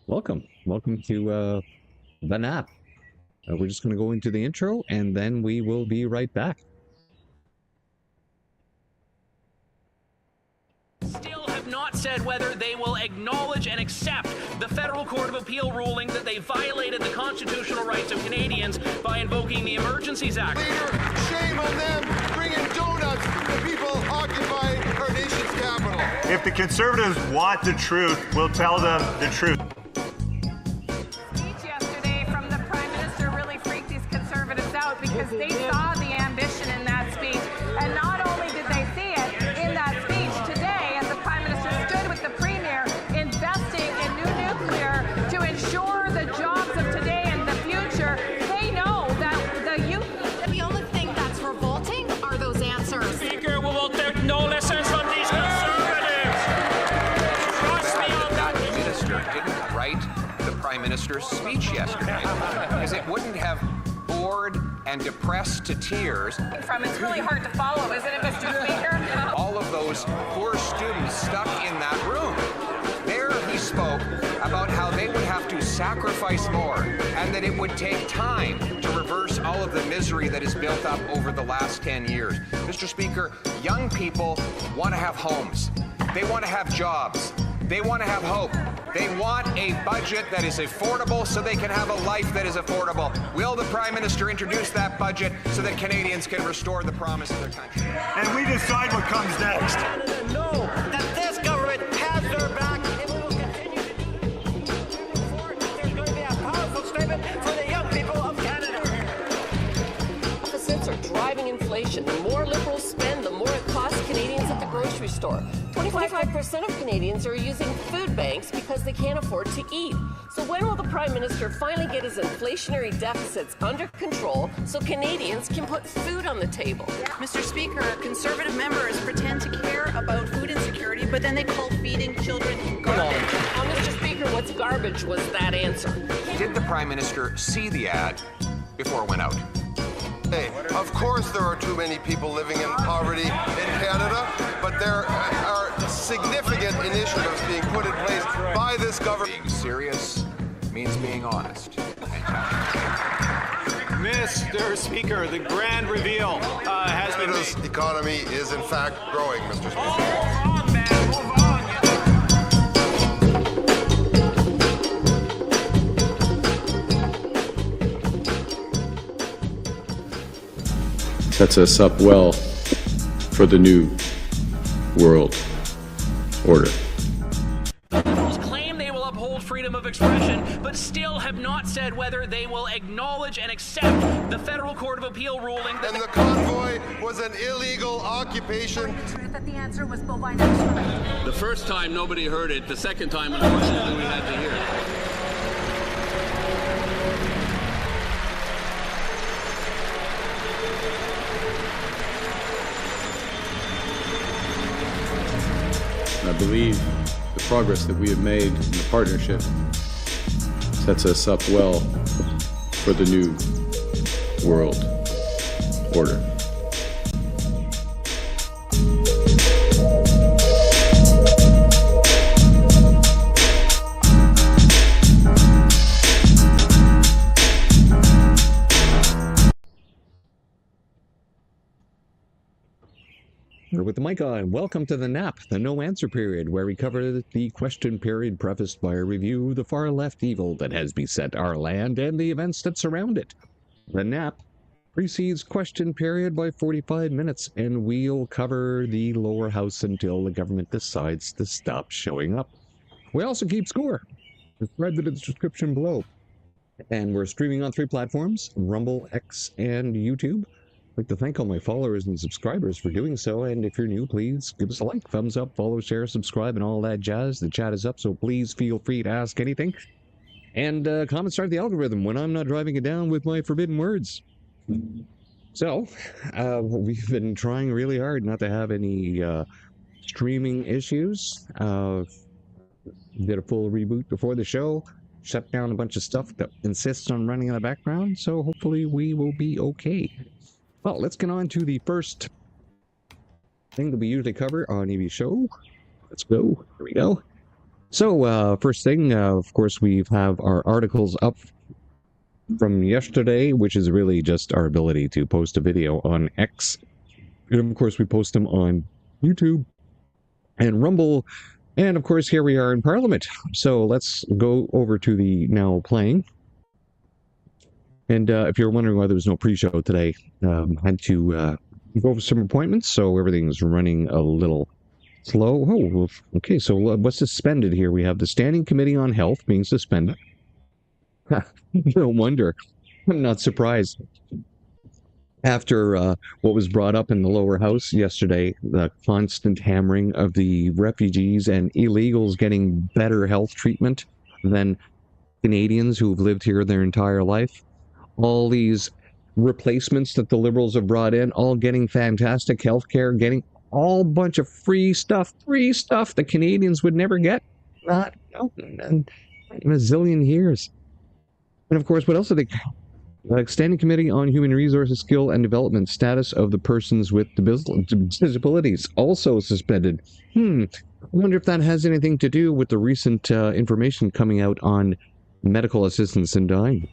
Welcome to the nap. We're just going to go into the intro and then we will be right back. Still have not said whether they will acknowledge and accept the Federal Court of Appeal ruling that they violated the constitutional rights of Canadians by invoking the Emergencies Act. Leader, shame on them bringing donuts to people occupying our nation's capital. If the Conservatives want the truth, we'll tell them the truth. Speech yesterday from the Prime Minister really freaked these Conservatives out because they saw the ambition in that speech. And not only did they see it in that speech today, as the Prime Minister stood with the Premier investing in new nuclear to ensure the jobs of today and the future, they know that the youth... The only thing that's revolting are those answers. Speaker, we will take no lessons from these Conservatives. Trust me on that. The Minister didn't write the Prime Minister's speech yesterday because it wouldn't have bored and depressed to tears. It's really hard to follow, isn't it, Mr. Speaker? All of those poor students stuck in that room. There he spoke about how they would have to sacrifice more and that it would take time to reverse all of the misery that has built up over the last 10 years. Mr. Speaker, young people want to have homes. They want to have jobs. They want to have hope. They want a budget that is affordable so they can have a life that is affordable. Will the Prime Minister introduce that budget so that Canadians can restore the promise of their country? And we decide what comes next. Canada know that this government has their back and we will continue to do it. There's going to be a powerful statement for the young people of Canada. Deficits are driving inflation. The more Liberals spend, the more it costs Canadians at the grocery store. 25% of Canadians are using food banks because they can't afford to eat. So when will the Prime Minister finally get his inflationary deficits under control so Canadians can put food on the table? Mr. Speaker, Conservative members pretend to care about food insecurity, but then they call feeding children garbage. Mr. Speaker, what's garbage was that answer? Did the Prime Minister see the ad before it went out? Hey, of course there are too many people living in poverty in Canada, but there are significant initiatives being put in place by this government. Being serious means being honest. Mr. Speaker, the grand reveal has been Canada's economy is in fact growing, Mr. Speaker. Move on, man. Move on. Sets us up well for the new world order. Claim they will uphold freedom of expression, but still have not said whether they will acknowledge and accept the Federal Court of Appeal ruling that And the convoy was an illegal occupation. That the answer was bovine extraction. The first time nobody heard it, the second time unfortunately we had to hear it. I believe the progress that we have made in the partnership sets us up well for the new world order. With the mic on, welcome to the nap, the no answer period, where we cover the question period prefaced by a review of the far left evil that has beset our land and the events that surround it. The nap precedes question period by 45 minutes, and we'll cover the lower house until the government decides to stop showing up. We also keep score. It's read in the description below. And we're streaming on 3 platforms, Rumble, X, and YouTube. I'd like to thank all my followers and subscribers for doing so, and if you're new, please give us a like, thumbs up, follow, share, subscribe, and all that jazz. The chat is up, so please feel free to ask anything. And comments start the algorithm when I'm not driving it down with my forbidden words. So, we've been trying really hard not to have any streaming issues. Did a full reboot before the show, shut down a bunch of stuff that insists on running in the background, so hopefully we will be okay. Well, let's get on to the first thing that we usually cover on EV Show. Let's go. Here we go. So, first thing, of course, we have our articles up from yesterday, which is really just our ability to post a video on X. And of course, we post them on YouTube and Rumble. And of course, here we are in Parliament. So let's go over to the now playing. And if you're wondering why there was no pre-show today, had to go over some appointments, so everything's running a little slow. Oh, okay, so what's suspended here? We have the Standing Committee on Health being suspended. No wonder. I'm not surprised. After what was brought up in the lower house yesterday, the constant hammering of the refugees and illegals getting better health treatment than Canadians who've lived here their entire life. All these replacements that the Liberals have brought in, all getting fantastic health care, getting all bunch of free stuff that Canadians would never get. Not in a zillion years. And of course, what else are they? Standing Committee on Human Resources, Skill and Development, Status of the Persons with Disabilities, also suspended. I wonder if that has anything to do with the recent information coming out on medical assistance in dying.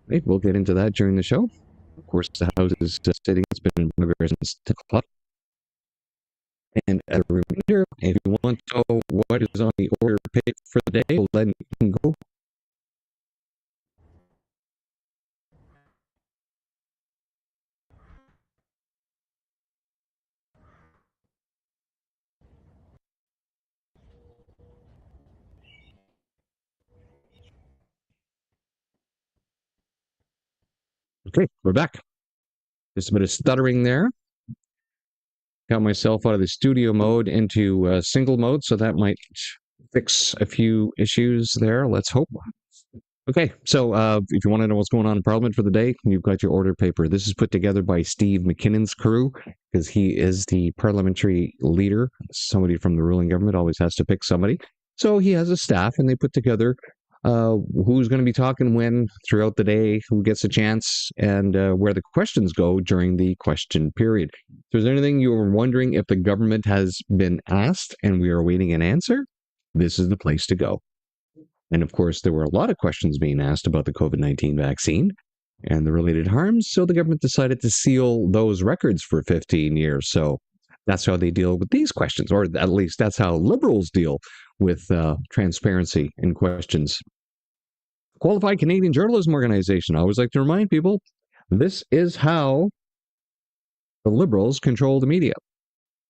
Right, we'll get into that during the show. Of course, the House is sitting. It's been in progress since 10 o'clock. And as a reminder, if you want to know what is on the order page for the day, we'll let it go. Okay, we're back. Just a bit of stuttering there. Got myself out of the studio mode into single mode, so that might fix a few issues there. Let's hope. Okay, so if you want to know what's going on in Parliament for the day, you've got your order paper. This is put together by Steve MacKinnon's crew, because he is the parliamentary leader. Somebody from the ruling government always has to pick somebody. So he has a staff, and they put together who's going to be talking when throughout the day, who gets a chance, and where the questions go during the question period. If there's anything you were wondering if the government has been asked and we are awaiting an answer, this is the place to go. And of course, there were a lot of questions being asked about the COVID-19 vaccine and the related harms, so the government decided to seal those records for 15 years. So that's how they deal with these questions, or at least that's how Liberals deal with transparency in questions. Qualified Canadian Journalism Organization. I always like to remind people, this is how the Liberals control the media.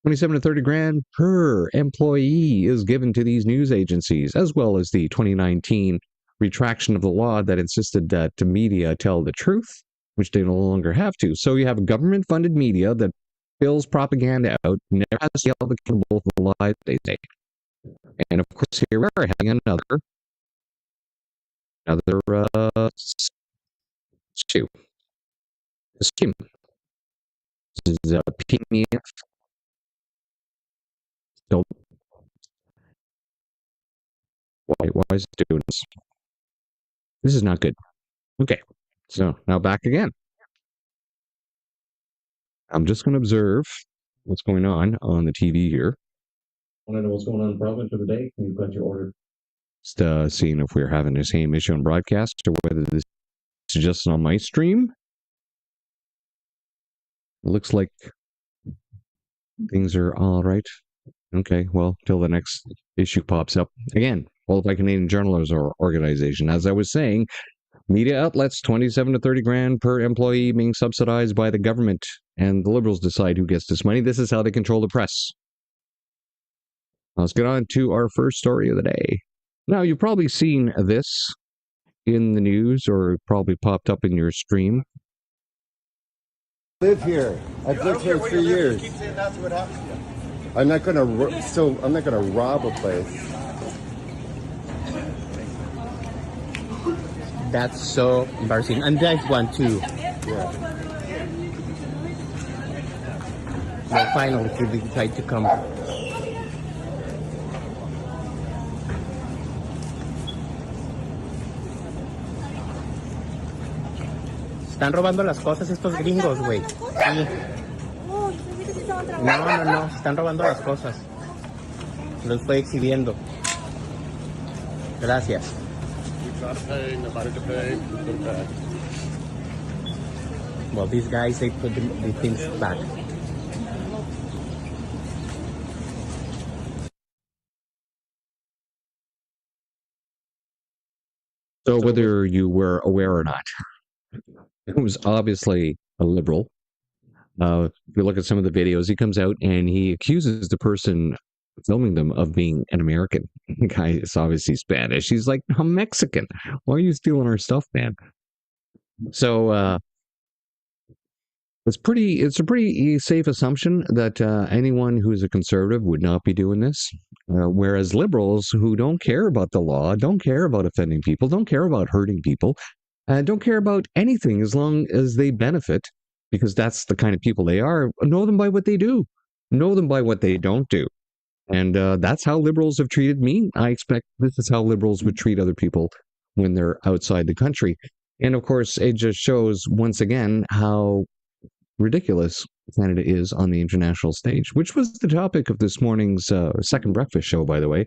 27 to 30 grand per employee is given to these news agencies, as well as the 2019 retraction of the law that insisted that the media tell the truth, which they no longer have to. So you have government-funded media that fills propaganda out, never has to be held accountable for the lies they say. And of course, here we are having another issue. This is PMF. So why is it doing this? This is not good. Okay, so now back again. I'm just going to observe what's going on the TV here. Want to know what's going on in Parliament for the day? You've got your order. Just seeing if we're having the same issue on broadcast or whether this is just on my stream. It looks like things are all right. Okay, well, till the next issue pops up. Again, Qualified Canadian Journalism Organization. As I was saying, media outlets, 27 to 30 grand per employee being subsidized by the government, and the Liberals decide who gets this money. This is how they control the press. Let's get on to our first story of the day. Now, you've probably seen this in the news, or it probably popped up in your stream. Live here. I've lived here 3 years. Keep saying that's what happens to you. I'm not gonna rob a place. That's so embarrassing. And there's one too. Yeah. Well, finally, they decide to come. Están robando las cosas estos gringos, güey. Sí. No, están robando las cosas. Los estoy exhibiendo. Gracias. You've got to pay, nobody to pay, put it back. Well, these guys, they put the things back. So whether you were aware or not, it was obviously a liberal. If you look at some of the videos, he comes out and he accuses the person filming them of being an American. The guy is obviously Spanish. He's like, I'm Mexican. Why are you stealing our stuff, man? So it's a pretty safe assumption that anyone who's a conservative would not be doing this. Whereas liberals who don't care about the law, don't care about offending people, don't care about hurting people, don't care about anything as long as they benefit, because that's the kind of people they are, know them by what they do, know them by what they don't do. And that's how liberals have treated me. I expect this is how liberals would treat other people when they're outside the country. And of course, it just shows once again how ridiculous Canada is on the international stage, which was the topic of this morning's second breakfast show, by the way,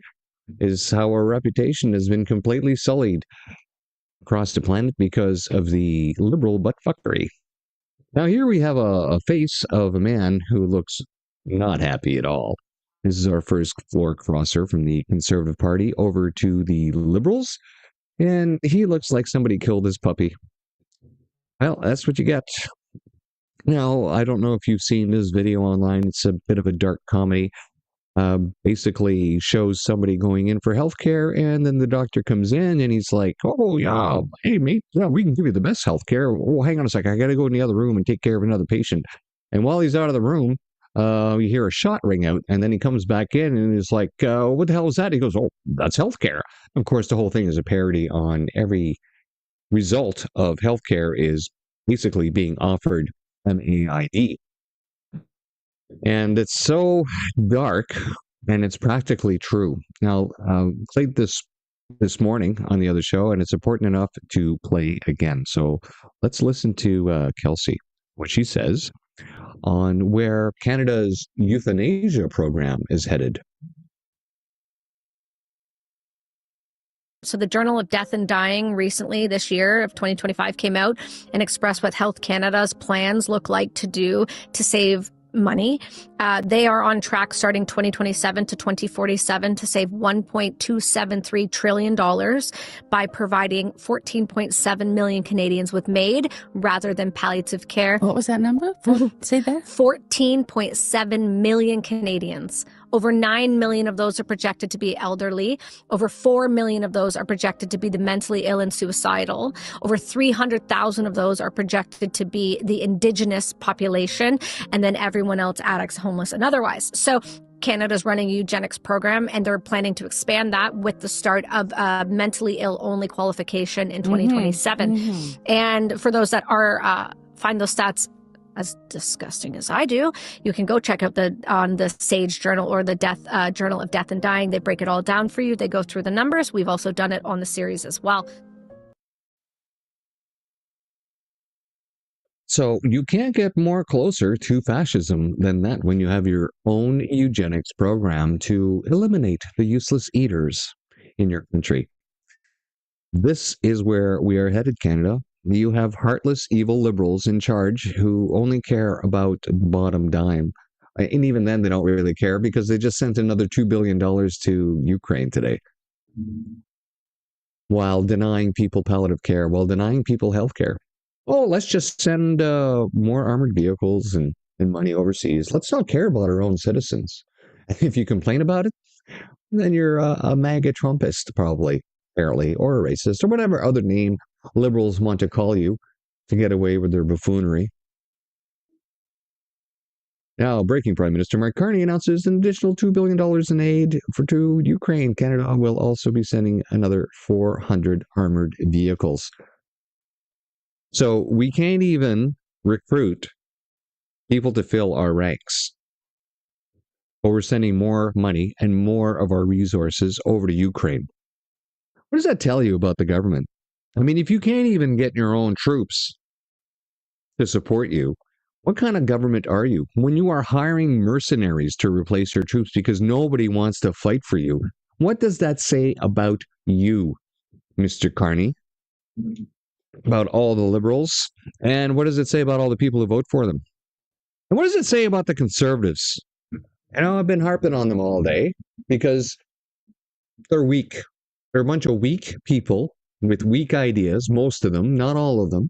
is how our reputation has been completely sullied across the planet because of the liberal buttfuckery. Now, here we have a face of a man who looks not happy at all. This is our first floor crosser from the Conservative Party over to the Liberals, and he looks like somebody killed his puppy. Well, that's what you get. Now, I don't know if you've seen this video online. It's a bit of a dark comedy. Basically shows somebody going in for healthcare, and then the doctor comes in and he's like, oh, yeah, hey, mate, yeah, we can give you the best healthcare. Oh, hang on a second. I got to go in the other room and take care of another patient. And while he's out of the room, you hear a shot ring out, and then he comes back in and is like, what the hell is that? He goes, oh, that's healthcare. Of course, the whole thing is a parody on every result of healthcare is basically being offered MAID. And it's so dark, and it's practically true. Now, played this morning on the other show, and it's important enough to play again. So let's listen to Kelsey, what she says on where Canada's euthanasia program is headed. So the Journal of Death and Dying recently this year of 2025 came out and expressed what Health Canada's plans look like to do to save money. They are on track starting 2027 to 2047 to save $1.273 trillion by providing 14.7 million Canadians with MAID rather than palliative care. What was that number? Say that. 14.7 million Canadians. Over 9 million of those are projected to be elderly. Over 4 million of those are projected to be the mentally ill and suicidal. Over 300,000 of those are projected to be the Indigenous population, and then everyone else, addicts, homeless, and otherwise. So Canada's running a eugenics program, and they're planning to expand that with the start of a mentally ill only qualification in 2027. And for those that are find those stats as disgusting as I do, you can go check out on the SAGE Journal or the Journal of Death and Dying. They break it all down for you. They go through the numbers. We've also done it on the series as well. So you can't get more closer to fascism than that when you have your own eugenics program to eliminate the useless eaters in your country. This is where we are headed, Canada. You have heartless, evil liberals in charge who only care about the bottom dime. And even then, they don't really care because they just sent another $2 billion to Ukraine today, while denying people palliative care, while denying people health care. Oh, let's just send more armored vehicles and money overseas. Let's not care about our own citizens. If you complain about it, then you're a MAGA Trumpist, probably, apparently, or a racist, or whatever other name liberals want to call you to get away with their buffoonery. Now, breaking Prime Minister Mark Carney announces an additional $2 billion in aid to Ukraine. Canada will also be sending another 400 armored vehicles. So we can't even recruit people to fill our ranks. But we're sending more money and more of our resources over to Ukraine. What does that tell you about the government? I mean, if you can't even get your own troops to support you, what kind of government are you? When you are hiring mercenaries to replace your troops because nobody wants to fight for you, what does that say about you, Mr. Carney, about all the liberals? And what does it say about all the people who vote for them? And what does it say about the conservatives? I've been harping on them all day because they're weak. They're a bunch of weak people with weak ideas, most of them, not all of them.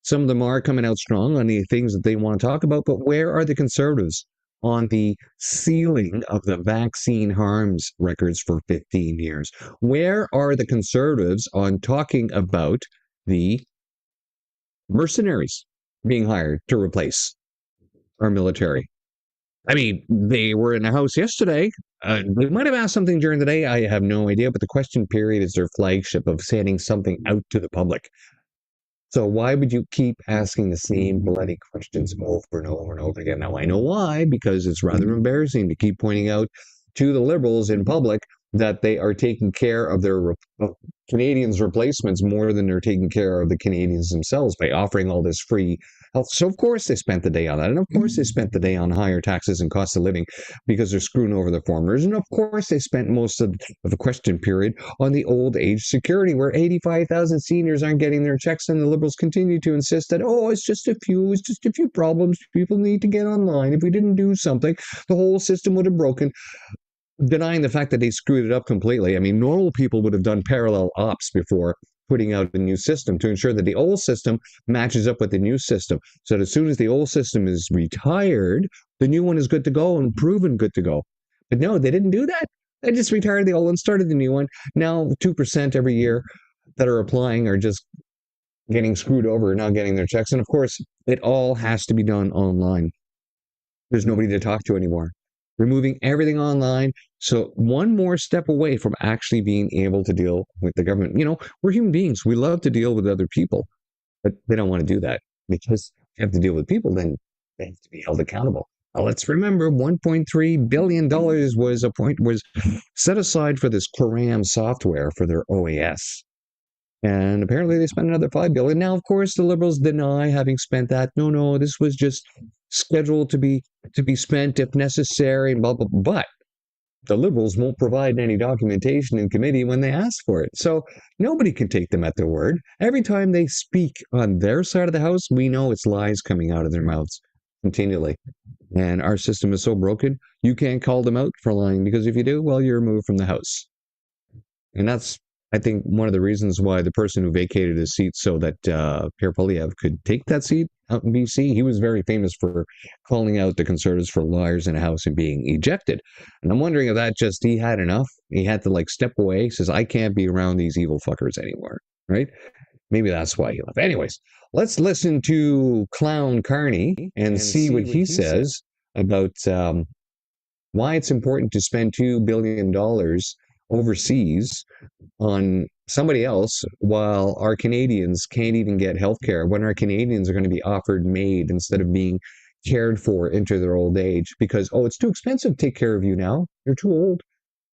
Some of them are coming out strong on the things that they want to talk about, but where are the conservatives on the sealing of the vaccine harms records for 15 years? Where are the conservatives on talking about the mercenaries being hired to replace our military? I mean, they were in the House yesterday. They might have asked something during the day. I have no idea, but the question period is their flagship of sending something out to the public. So why would you keep asking the same bloody questions over and over and over again? Now, I know why, because it's rather embarrassing to keep pointing out to the liberals in public that they are taking care of their Canadians' replacements more than they're taking care of the Canadians themselves by offering all this free health. So, of course, they spent the day on that. And, of course, they spent the day on higher taxes and cost of living because they're screwing over the farmers. And, of course, they spent most of the question period on the old age security, where 85,000 seniors aren't getting their checks. And the Liberals continue to insist that, it's just a few problems. People need to get online. If we didn't do something, the whole system would have broken. Denying the fact that they screwed it up completely. I mean, normal people would have done parallel ops before putting out a new system to ensure that the old system matches up with the new system. So that as soon as the old system is retired, the new one is good to go and proven good to go. But no, they didn't do that. They just retired the old one, started the new one. Now 2% every year that are applying are just getting screwed over, not getting their checks. And of course, it all has to be done online. There's nobody to talk to anymore. Removing everything online. So one more step away from actually being able to deal with the government. We're human beings. We love to deal with other people, but they don't want to do that because if you have to deal with people, then they have to be held accountable. Now, let's remember $1.3 billion was set aside for this Quram software for their OAS. And apparently they spent another $5 billion. Now, of course, the Liberals deny having spent that. No, this was just scheduled to be spent if necessary, and blah, blah, blah. But the Liberals won't provide any documentation in committee when they ask for it. So nobody can take them at their word. Every time they speak on their side of the house, we know it's lies coming out of their mouths continually. And our system is so broken, you can't call them out for lying, because if you do, well, you're removed from the House. And that's, I think, one of the reasons why the person who vacated his seat so that Pierre Poilievre could take that seat out in BC, he was very famous for calling out the Conservatives for liars in a House and being ejected. And I'm wondering if that just, he had enough. He had to step away. He says, I can't be around these evil fuckers anymore, right? Maybe that's why he left. Anyways, let's listen to Clown Carney and see what he says about why it's important to spend $2 billion overseas on somebody else while our Canadians can't even get health care, when our Canadians are going to be offered MAID instead of being cared for into their old age because, it's too expensive to take care of you now. You're too old.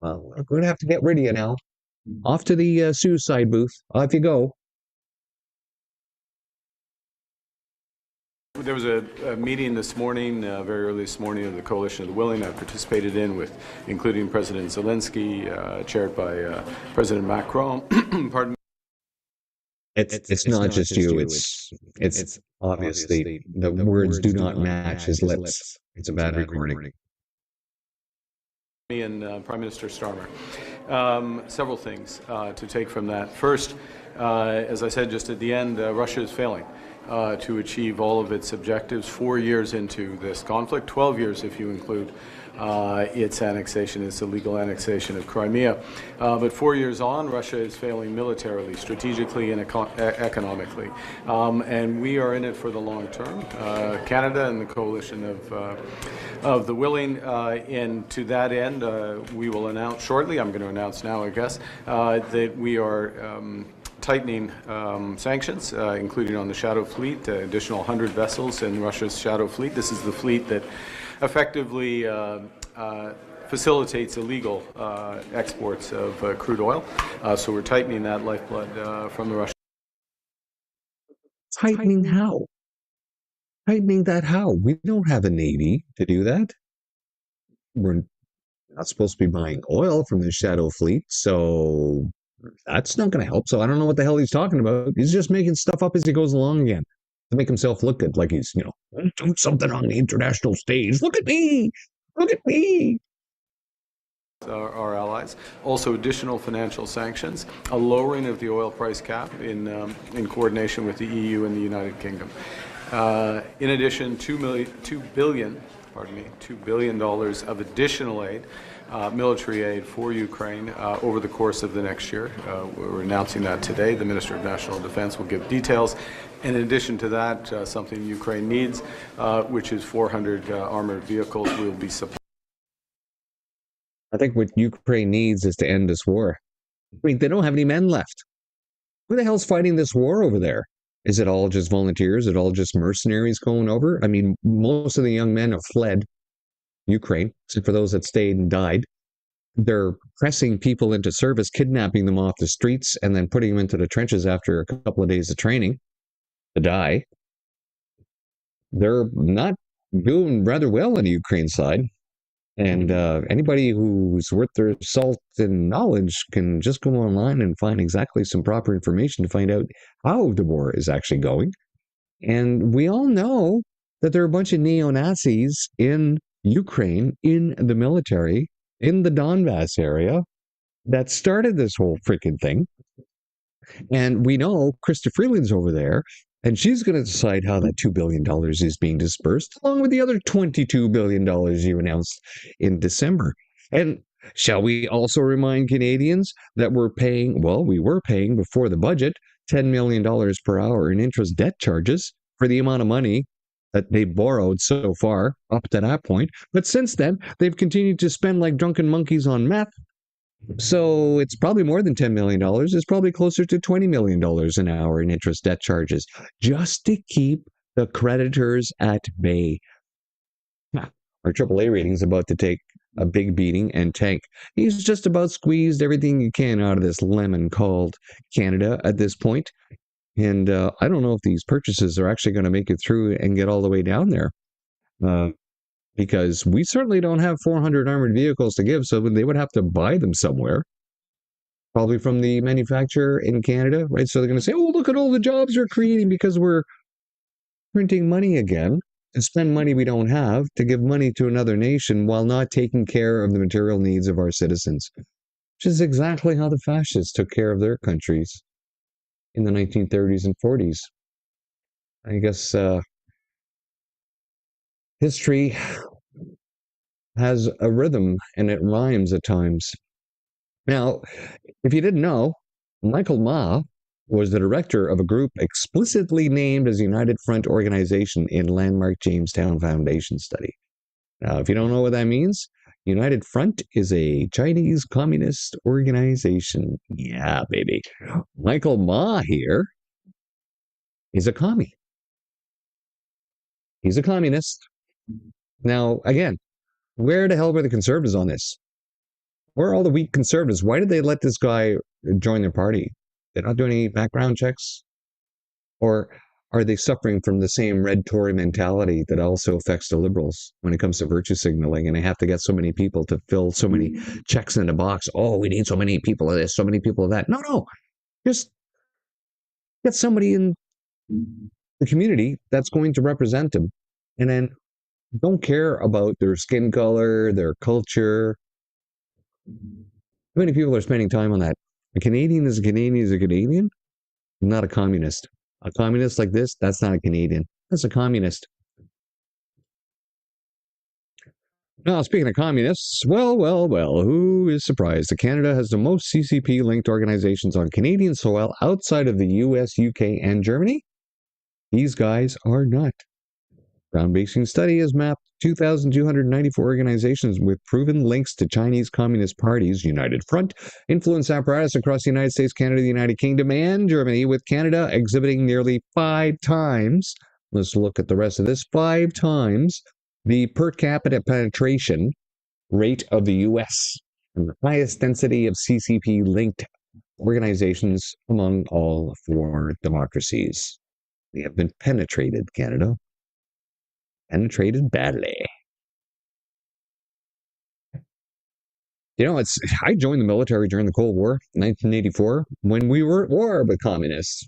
Well, we're going to have to get rid of you now. Off to the suicide booth. Off you go. There was a meeting this morning, very early this morning, of the Coalition of the Willing I participated in, including President Zelensky, chaired by President Macron. Pardon me. It's not just you. It's obviously the words do not match his lips. It's a bad recording. Me and Prime Minister Starmer. Several things to take from that. First, as I said just at the end, Russia is failing to achieve all of its objectives 4 years into this conflict, 12 years if you include its annexation, its illegal annexation of Crimea. But 4 years on, Russia is failing militarily, strategically, and economically. And we are in it for the long term. Canada and the coalition of the willing, and to that end, we will announce shortly, I'm going to announce now, I guess, that we are tightening sanctions, including on the Shadow Fleet, additional 100 vessels in Russia's Shadow Fleet. This is the fleet that effectively facilitates illegal exports of crude oil. So we're tightening that lifeblood from the Russian. Tightening how? Tightening that how? We don't have a navy to do that. We're not supposed to be buying oil from the Shadow Fleet, so That's not going to help. So I don't know what the hell he's talking about. He's just making stuff up as he goes along again to make himself look good, like he's, doing something on the international stage. Look at me. Look at me. Our allies. Also, additional financial sanctions, a lowering of the oil price cap in coordination with the EU and the United Kingdom. In addition, $2 billion of additional aid, military aid for Ukraine over the course of the next year. We're announcing that today. The Minister of National Defense will give details. In addition to that, something Ukraine needs, which is 400 armored vehicles, will be supplied. I think what Ukraine needs is to end this war. I mean, they don't have any men left. Who the hell's fighting this war over there? Is it all just volunteers? Is it all just mercenaries going over? I mean, most of the young men have fled Ukraine, except for those that stayed and died. They're pressing people into service, kidnapping them off the streets, and then putting them into the trenches after a couple of days of training to die. They're not doing rather well on the Ukraine side. And anybody who's worth their salt and knowledge can just go online and find exactly some proper information to find out how the war is actually going. And we all know that there are a bunch of neo-Nazis in Ukraine, in the military, in the Donbass area, that started this whole freaking thing. And we know Krista Freeland's over there, and she's going to decide how that $2 billion is being dispersed, along with the other $22 billion you announced in December. And shall we also remind Canadians that we were paying before the budget, $10 million per hour in interest debt charges for the amount of money that they borrowed so far up to that point. But since then, they've continued to spend like drunken monkeys on meth. So it's probably more than $10 million. It's probably closer to $20 million an hour in interest debt charges, just to keep the creditors at bay. Our AAA rating is about to take a big beating and tank. He's just about squeezed everything he can out of this lemon called Canada at this point. And I don't know if these purchases are actually going to make it through and get all the way down there. Because we certainly don't have 400 armored vehicles to give, so they would have to buy them somewhere, probably from the manufacturer in Canada, right? So they're going to say, oh, look at all the jobs we're creating because we're printing money again and spend money we don't have to give money to another nation while not taking care of the material needs of our citizens, which is exactly how the fascists took care of their countries in the 1930s and 40s. I guess history has a rhythm and it rhymes at times. Now, if you didn't know, Michael Ma was the director of a group explicitly named as United Front Organization in landmark Jamestown Foundation study. Now, if you don't know what that means, United Front is a Chinese communist organization. Yeah, baby. Michael Ma here is a commie. He's a communist. Now, again, where the hell were the conservatives on this? Where are all the weak conservatives? Why did they let this guy join their party? They're not doing any background checks? Or are they suffering from the same red Tory mentality that also affects the liberals when it comes to virtue signaling, and they have to get so many people to fill so many checks in the box? Oh, we need so many people of this, so many people of that. No. Just get somebody in the community that's going to represent them. And then don't care about their skin color, their culture. How many people are spending time on that? A Canadian is a Canadian is a Canadian, not a communist. A communist like this, that's not a Canadian. That's a communist. Now, speaking of communists, well, who is surprised that Canada has the most CCP-linked organizations on Canadian soil outside of the US, UK, and Germany? These guys are not. Groundbreaking study has mapped 2,294 organizations with proven links to Chinese Communist parties, United Front, influence apparatus across the United States, Canada, the United Kingdom, and Germany, with Canada exhibiting nearly 5 times, let's look at the rest of this, 5 times the per capita penetration rate of the US, and the highest density of CCP-linked organizations among all 4 democracies. We have been penetrated, Canada. Penetrated badly. I joined the military during the Cold War, 1984, when we were at war with communists.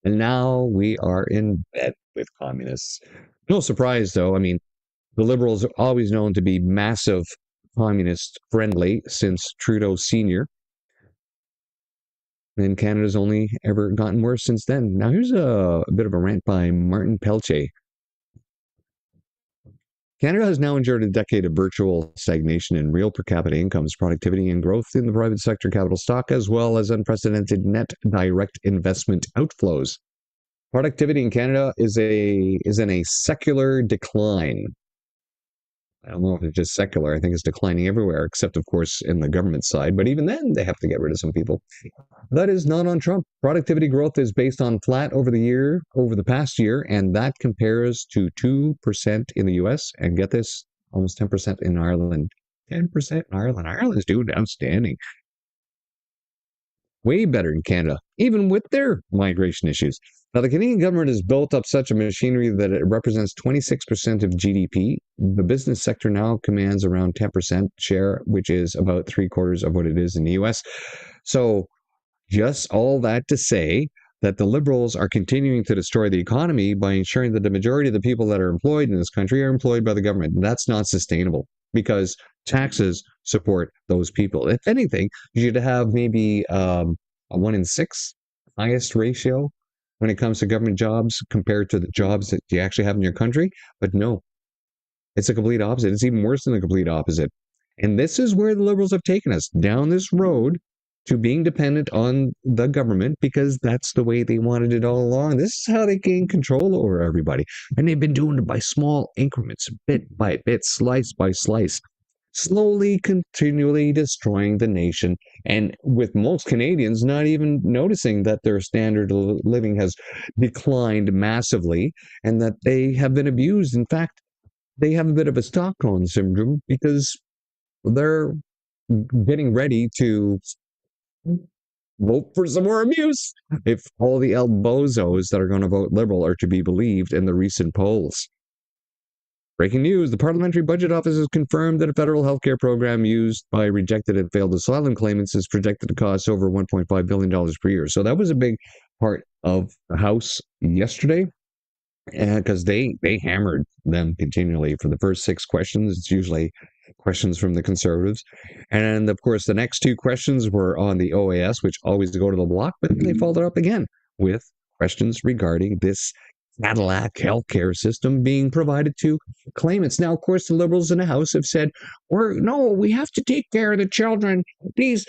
And now we are in bed with communists. No surprise, though. I mean, the Liberals are always known to be massive communist friendly since Trudeau Sr. And Canada's only ever gotten worse since then. Now, here's a bit of a rant by Martin Pelche. Canada has now endured a decade of virtual stagnation in real per capita incomes, productivity, and growth in the private sector capital stock, as well as unprecedented net direct investment outflows. Productivity in Canada is in a secular decline. I don't know if it's just secular. I think it's declining everywhere, except, of course, in the government side. But even then, they have to get rid of some people. That is not on Trump. Productivity growth is based on flat over the past year, and that compares to 2% in the U.S. And get this, almost 10% in Ireland. 10% in Ireland. Ireland's doing outstanding. Way better in Canada, even with their migration issues. Now, the Canadian government has built up such a machinery that it represents 26% of GDP. The business sector now commands around 10% share, which is about 3/4 of what it is in the US. So, just all that to say that the Liberals are continuing to destroy the economy by ensuring that the majority of the people that are employed in this country are employed by the government. And that's not sustainable because taxes support those people. If anything, you should have maybe a 1 in 6 highest ratio when it comes to government jobs compared to the jobs that you actually have in your country. But no, it's a complete opposite. It's even worse than the complete opposite. And this is where the Liberals have taken us, down this road to being dependent on the government, because that's the way they wanted it all along. This is how they gain control over everybody. And they've been doing it by small increments, bit by bit, slice by slice, slowly, continually destroying the nation. And with most Canadians not even noticing that their standard of living has declined massively and that they have been abused. In fact, they have a bit of a Stockholm syndrome because they're getting ready to vote for some more abuse if all the bozos that are going to vote Liberal are to be believed in the recent polls. Breaking news, the Parliamentary Budget Office has confirmed that a federal healthcare program used by rejected and failed asylum claimants is projected to cost over $1.5 billion per year. So that was a big part of the House yesterday, because they hammered them continually for the first 6 questions. It's usually questions from the Conservatives. And of course, the next 2 questions were on the OAS, which always go to the block, but they followed up again with questions regarding this Cadillac healthcare system being provided to claimants. Now, of course, the Liberals in the House have said, we have to take care of the children. These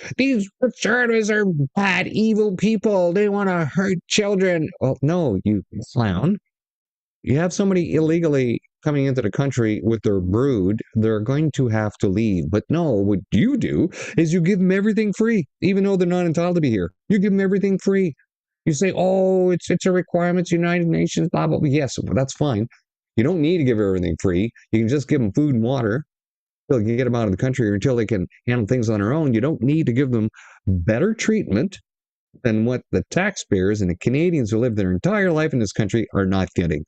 conservatives are bad, evil people. They want to hurt children. Well, no, you clown. You have somebody illegally coming into the country with their brood, they're going to have to leave. But no, what you do is you give them everything free, even though they're not entitled to be here. You give them everything free. You say, it's a requirement, United Nations, blah, blah, blah. Yes, that's fine. You don't need to give everything free. You can just give them food and water until you get them out of the country or until they can handle things on their own. You don't need to give them better treatment than what the taxpayers and the Canadians who live their entire life in this country are not getting.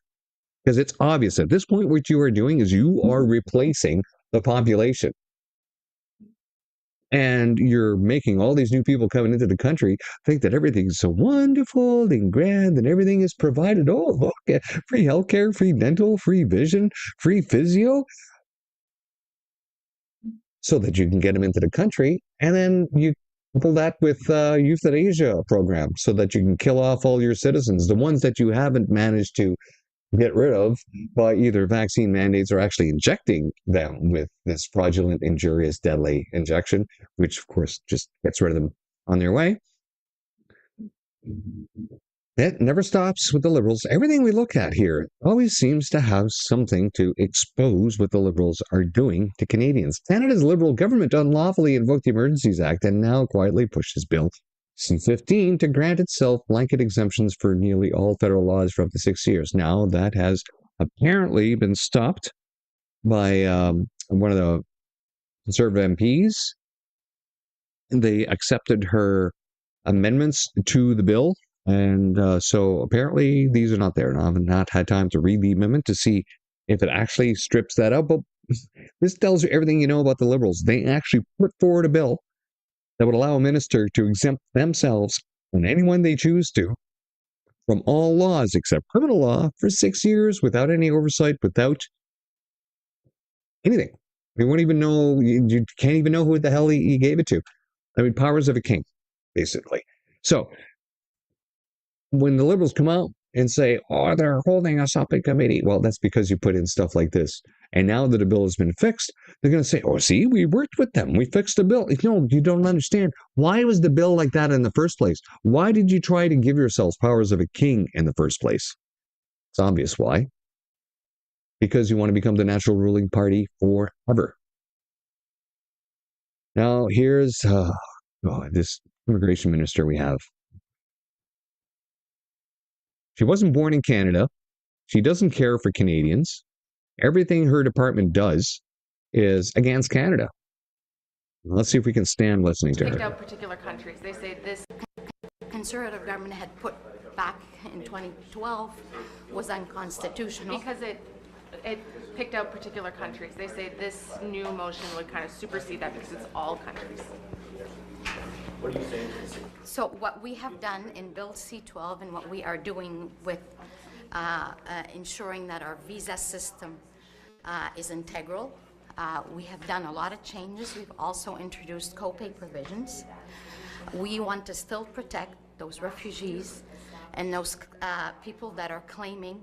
Because it's obvious at this point, what you are doing is you are replacing the population. And you're making all these new people coming into the country think that everything's so wonderful and grand and everything is provided. Oh, look, free healthcare, free dental, free vision, free physio. So that you can get them into the country. And then you couple that with euthanasia program so that you can kill off all your citizens, the ones that you haven't managed to get rid of by either vaccine mandates or actually injecting them with this fraudulent, injurious, deadly injection, which of course just gets rid of them on their way. It never stops with the Liberals. Everything we look at here always seems to have something to expose what the Liberals are doing to Canadians. Canada's Liberal government unlawfully invoked the Emergencies Act and now quietly pushes Bill C-15 to grant itself blanket exemptions for nearly all federal laws for up to 6 years. Now, that has apparently been stopped by one of the Conservative MPs. They accepted her amendments to the bill, and so apparently these are not there. Now, I have not had time to read the amendment to see if it actually strips that out, but This tells you everything you know about the Liberals. They actually put forward a bill that would allow a minister to exempt themselves and anyone they choose to from all laws except criminal law for 6 years without any oversight, without anything. You won't even know, you can't even know who the hell he gave it to. I mean, powers of a king, basically. So when the Liberals come out and say, oh, they're holding us up in committee, well, that's because you put in stuff like this. And now that a bill has been fixed, they're going to say, oh, see, we worked with them. We fixed the bill. No, you don't understand. Why was the bill like that in the first place? Why did you try to give yourselves powers of a king in the first place? It's obvious why. Because you want to become the natural ruling party forever. Now, here's this immigration minister we have. She wasn't born in Canada. She doesn't care for Canadians. Everything her department does is against Canada. Let's see if we can stand listening to her. Picked out particular countries. They say this conservative government had put back in 2012 was unconstitutional. Because it picked out particular countries. They say this new motion would kind of supersede that because it's all countries. What are you saying? So what we have done in Bill C-12 and what we are doing with ensuring that our visa system is integral. We have done a lot of changes. We've also introduced co-pay provisions. We want to still protect those refugees and those people that are claiming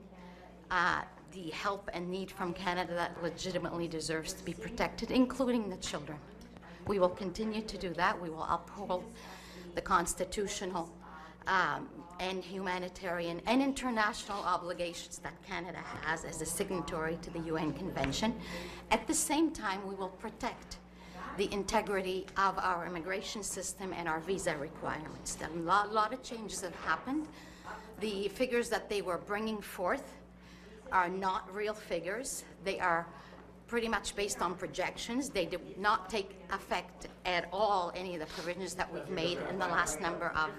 the help and need from Canada that legitimately deserves to be protected, including the children. We will continue to do that. We will uphold the constitutional and humanitarian and international obligations that Canada has as a signatory to the UN Convention. At the same time, we will protect the integrity of our immigration system and our visa requirements. A lot of changes have happened. The figures that they were bringing forth are not real figures. They are pretty much based on projections. They do not take effect at all, any of the provisions that we've made in the last number of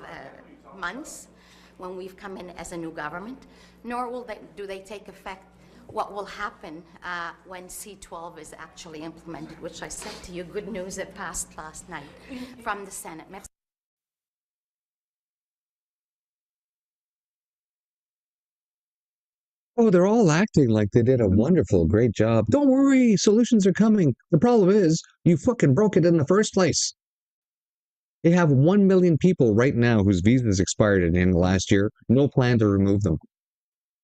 months when we've come in as a new government, nor do they take effect what will happen when C-12 is actually implemented, which I said to you, good news, it passed last night from the Senate. Oh, they're all acting like they did a wonderful, great job. Don't worry, solutions are coming. The problem is, you fucking broke it in the first place. They have 1 million people right now whose visas expired at the end of last year. No plan to remove them.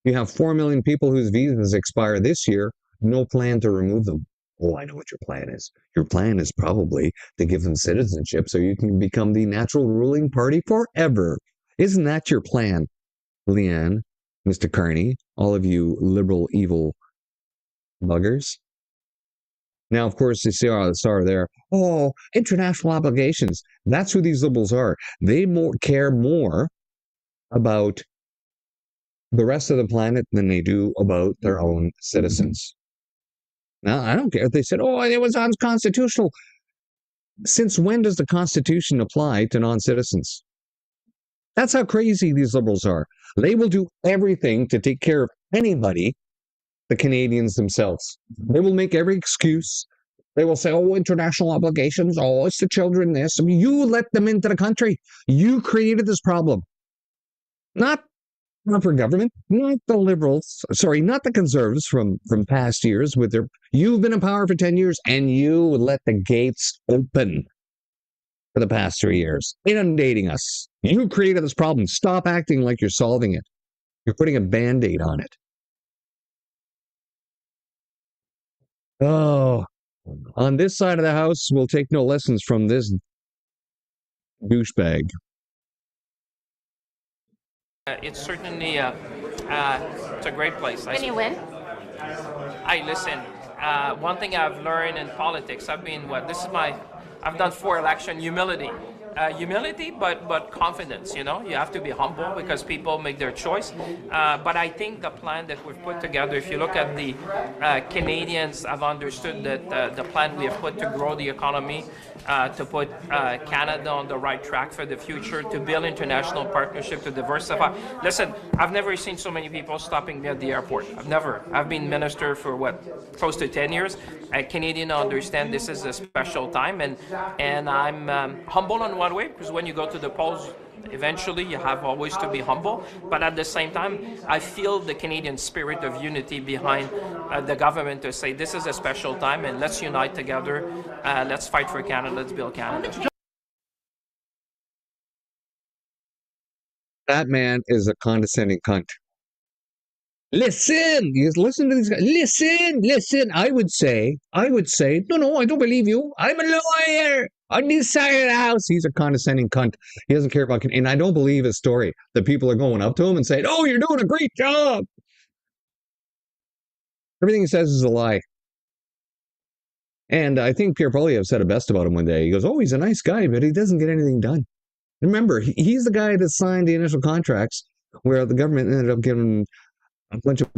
You have 4 million people whose visas expire this year. No plan to remove them. Oh, I know what your plan is. Your plan is probably to give them citizenship so you can become the natural ruling party forever. Isn't that your plan, Leanne, Mr. Carney, all of you liberal evil buggers? Now, of course, you see the star there. Oh, international obligations. That's who these liberals are. They care more about the rest of the planet than they do about their own citizens. Now, I don't care if they said, oh, it was unconstitutional. Since when does the Constitution apply to non-citizens? That's how crazy these liberals are. They will do everything to take care of anybody, the Canadians themselves. They will make every excuse. They will say, oh, international obligations. Oh, it's the children this. I mean, you let them into the country. You created this problem. Not for government, not the liberals, sorry, not the conservatives from past years with their, you've been in power for 10 years and you let the gates open for the past 3 years, inundating us. You created this problem. Stop acting like you're solving it. You're putting a Band-Aid on it. Oh, on this side of the house, we'll take no lessons from this douchebag. It's certainly it's a great place. Can you win? Listen, one thing I've learned in politics, I've done 4 elections, humility. humility, but confidence. You know, you have to be humble because people make their choice. But I think the plan that we've put together, if you look at the Canadians have understood that the plan we have put to grow the economy, to put Canada on the right track for the future, to build international partnership, to diversify. Listen, I've never seen so many people stopping me at the airport. I've been minister for close to 10 years. Canadians understand this is a special time, and I'm humble in one way, because when you go to the polls, eventually you have always to be humble, but at the same time I feel the Canadian spirit of unity behind the government to say this is a special time and let's unite together, let's fight for Canada, let's build Canada. That man is a condescending cunt. Listen, listen to these guys. Listen. I would say, no, I don't believe you. I'm a lawyer on this side of the house. He's a condescending cunt. He doesn't care about, and I don't believe his story that people are going up to him and saying, "Oh, you're doing a great job." Everything he says is a lie. And I think Pierre Poilievre said it best about him one day. He goes, "Oh, he's a nice guy, but he doesn't get anything done." Remember, he's the guy that signed the initial contracts where the government ended up giving a bunch of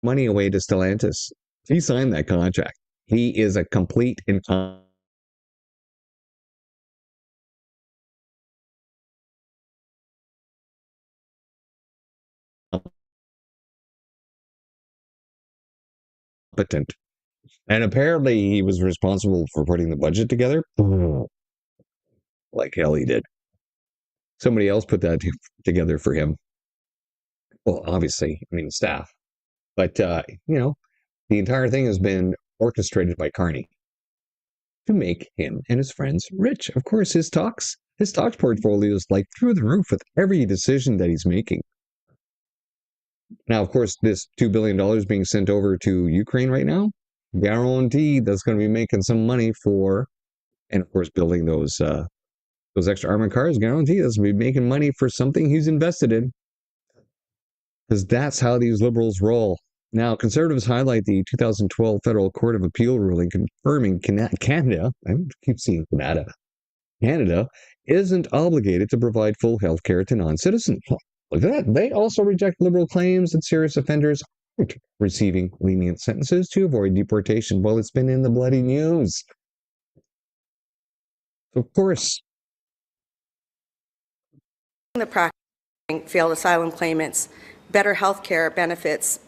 money away to Stellantis. He signed that contract. He is a complete incompetent. And apparently he was responsible for putting the budget together. Like hell he did. Somebody else put that together for him. Well, obviously, staff. But, the entire thing has been orchestrated by Carney to make him and his friends rich. Of course, his stocks portfolio is like through the roof with every decision that he's making. Now, of course, this $2 billion being sent over to Ukraine right now, guaranteed that's going to be making some money for, and of course, building those extra armored cars, guaranteed that's going to be making money for something he's invested in. Because that's how these liberals roll. Now, conservatives highlight the 2012 Federal Court of Appeal ruling confirming Canada, I keep seeing Canada isn't obligated to provide full health care to non-citizens. Look at that. They also reject liberal claims that serious offenders aren't receiving lenient sentences to avoid deportation. Well, it's been in the bloody news. Of course. The practicing failed asylum claimants better health care benefits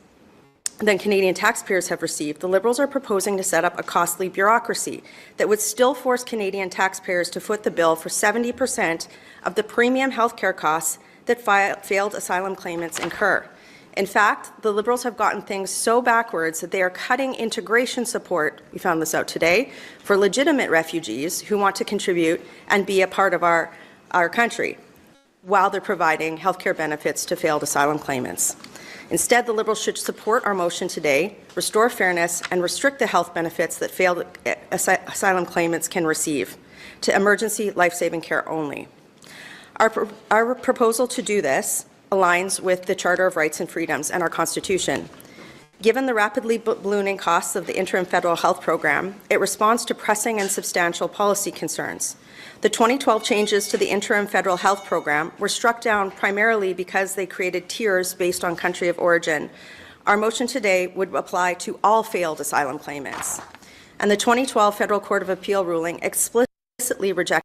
than Canadian taxpayers have received, the Liberals are proposing to set up a costly bureaucracy that would still force Canadian taxpayers to foot the bill for 70% of the premium health care costs that failed asylum claimants incur. In fact, the Liberals have gotten things so backwards that they are cutting integration support, we found this out today, for legitimate refugees who want to contribute and be a part of our country, while they're providing health care benefits to failed asylum claimants. Instead, the Liberals should support our motion today, restore fairness, and restrict the health benefits that failed asylum claimants can receive to emergency life-saving care only. Our proposal to do this aligns with the Charter of Rights and Freedoms and our Constitution. Given the rapidly ballooning costs of the interim federal health program, it responds to pressing and substantial policy concerns. The 2012 changes to the interim federal health program were struck down primarily because they created tiers based on country of origin. Our motion today would apply to all failed asylum claimants. And the 2012 Federal Court of Appeal ruling explicitly rejected.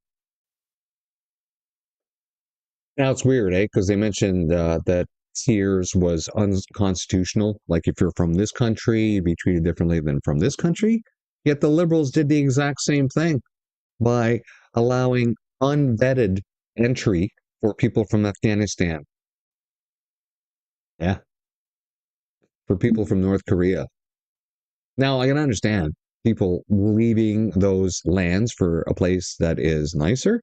Now it's weird, because they mentioned that tiers was unconstitutional. Like if you're from this country, you'd be treated differently than from this country. Yet the Liberals did the exact same thing by allowing unvetted entry for people from Afghanistan. Yeah. For people from North Korea. Now, I can understand people leaving those lands for a place that is nicer,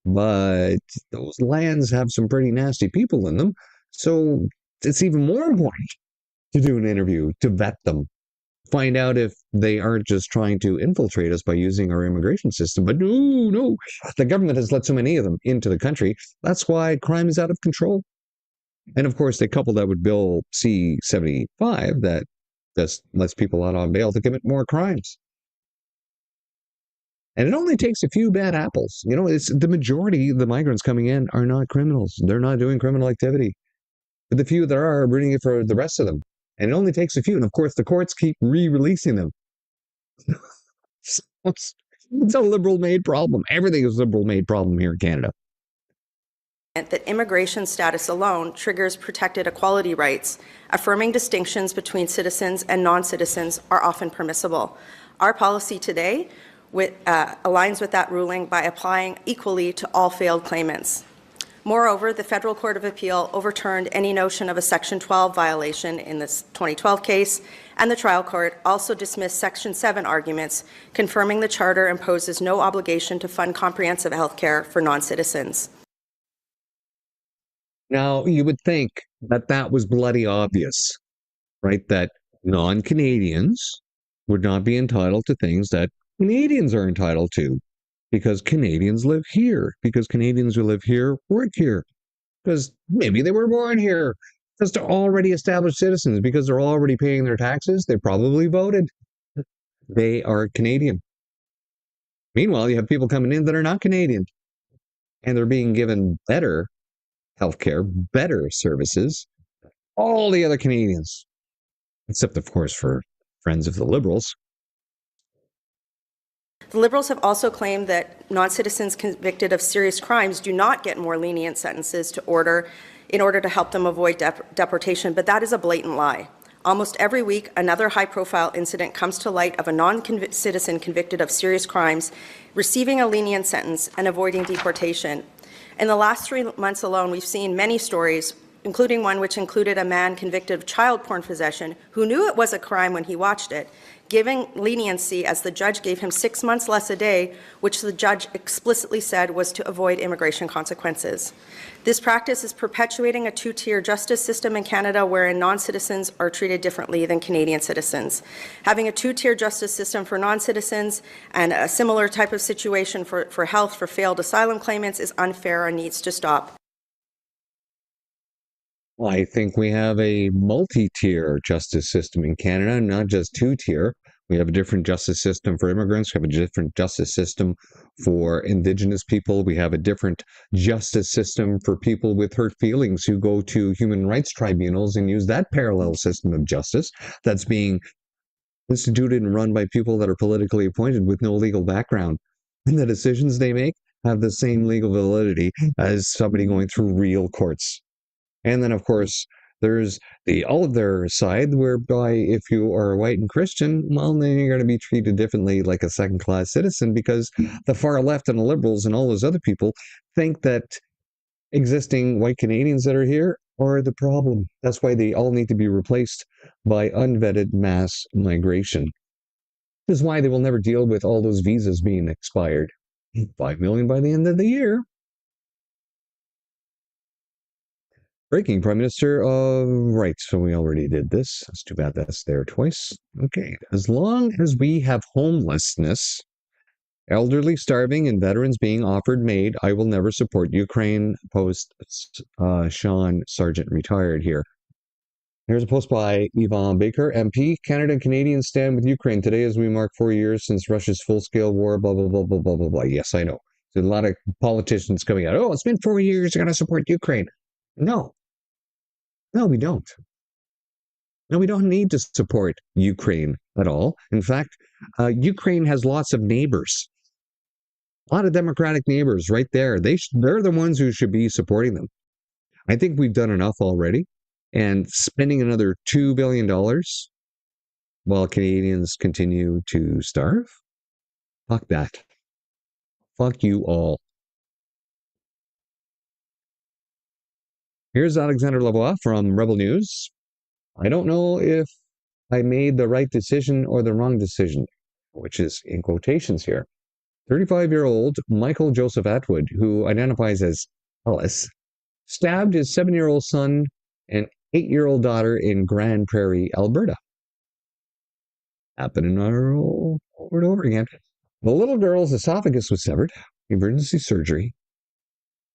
but those lands have some pretty nasty people in them. So it's even more important to do an interview, to vet them, find out if they aren't just trying to infiltrate us by using our immigration system. But no, the government has let so many of them into the country. That's why crime is out of control. And of course, they couple that with Bill C-75 that just lets people out on bail to commit more crimes. And it only takes a few bad apples. You know, it's the majority of the migrants coming in are not criminals. They're not doing criminal activity. But the few that are bringing it for the rest of them. And it only takes a few. And of course, the courts keep re-releasing them. It's a liberal-made problem. Everything is a liberal-made problem here in Canada. That immigration status alone triggers protected equality rights, affirming distinctions between citizens and non-citizens are often permissible. Our policy today aligns with that ruling by applying equally to all failed claimants. Moreover, the Federal Court of Appeal overturned any notion of a Section 12 violation in this 2012 case, and the trial court also dismissed Section 7 arguments, confirming the Charter imposes no obligation to fund comprehensive health care for non-citizens. Now, you would think that that was bloody obvious, right? That non-Canadians would not be entitled to things that Canadians are entitled to because Canadians live here, because Canadians who live here work here, because maybe they were born here, because they're already established citizens, because they're already paying their taxes, they probably voted. They are Canadian. Meanwhile, you have people coming in that are not Canadian, and they're being given better healthcare, better services, all the other Canadians, except, of course, for friends of the Liberals. The Liberals have also claimed that non-citizens convicted of serious crimes do not get more lenient sentences in order to help them avoid deportation, but that is a blatant lie. Almost every week, another high-profile incident comes to light of a non-citizen convicted of serious crimes receiving a lenient sentence and avoiding deportation. In the last 3 months alone, we've seen many stories, including one which included a man convicted of child porn possession who knew it was a crime when he watched it, giving leniency as the judge gave him 6 months less a day, which the judge explicitly said was to avoid immigration consequences. This practice is perpetuating a two-tier justice system in Canada wherein non-citizens are treated differently than Canadian citizens. Having a two-tier justice system for non-citizens and a similar type of situation for health for failed asylum claimants is unfair and needs to stop. I think we have a multi-tier justice system in Canada, not just two-tier. We have a different justice system for immigrants. We have a different justice system for Indigenous people. We have a different justice system for people with hurt feelings who go to human rights tribunals and use that parallel system of justice that's being instituted and run by people that are politically appointed with no legal background. And the decisions they make have the same legal validity as somebody going through real courts. And then, of course, there's the other side whereby if you are white and Christian, well, then you're going to be treated differently like a second-class citizen because the far left and the Liberals and all those other people think that existing white Canadians that are here are the problem. That's why they all need to be replaced by unvetted mass migration. This is why they will never deal with all those visas being expired. 5 million by the end of the year. Breaking Prime Minister of Right. So we already did this. It's too bad that's there twice. Okay. As long as we have homelessness, elderly starving, and veterans being offered aid, I will never support Ukraine. Post Sean Sargent, retired here. Here's a post by Yvonne Baker, MP. Canada and Canadians stand with Ukraine today as we mark 4 years since Russia's full-scale war, blah, blah, blah, blah, blah, blah, blah. Yes, I know. There's a lot of politicians coming out. Oh, it's been 4 years. You're going to support Ukraine. No. No, we don't. No, we don't need to support Ukraine at all. In fact, Ukraine has lots of neighbors, a lot of democratic neighbors right there. They're the ones who should be supporting them. I think we've done enough already. And spending another $2 billion while Canadians continue to starve? Fuck that. Fuck you all. Here's Alexander Lavoie from Rebel News. I don't know if I made the right decision or the wrong decision, which is in quotations here. 35-year-old Michael Joseph Atwood, who identifies as Ellis, stabbed his 7-year-old son and 8-year-old daughter in Grand Prairie, Alberta. Happening over and over again. The little girl's esophagus was severed, emergency surgery,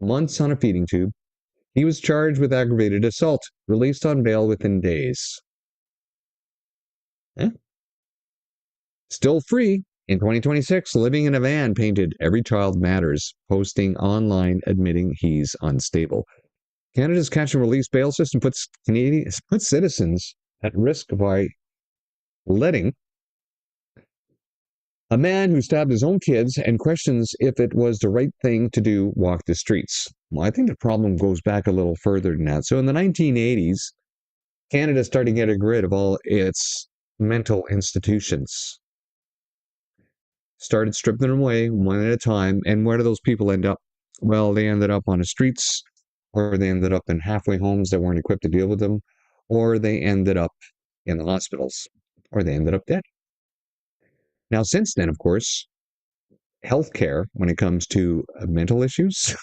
months on a feeding tube. He was charged with aggravated assault, released on bail within days. Still free In 2026, living in a van painted "Every Child Matters," posting online admitting he's unstable. Canada's catch and release bail system puts citizens at risk by letting a man who stabbed his own kids and questions if it was the right thing to do walk the streets. Well, I think the problem goes back a little further than that. So in the 1980s, Canada started getting rid of all its mental institutions. Started stripping them away one at a time. And where do those people end up? Well, they ended up on the streets, or they ended up in halfway homes that weren't equipped to deal with them, or they ended up in the hospitals, or they ended up dead. Now, since then, of course, healthcare, when it comes to mental issues,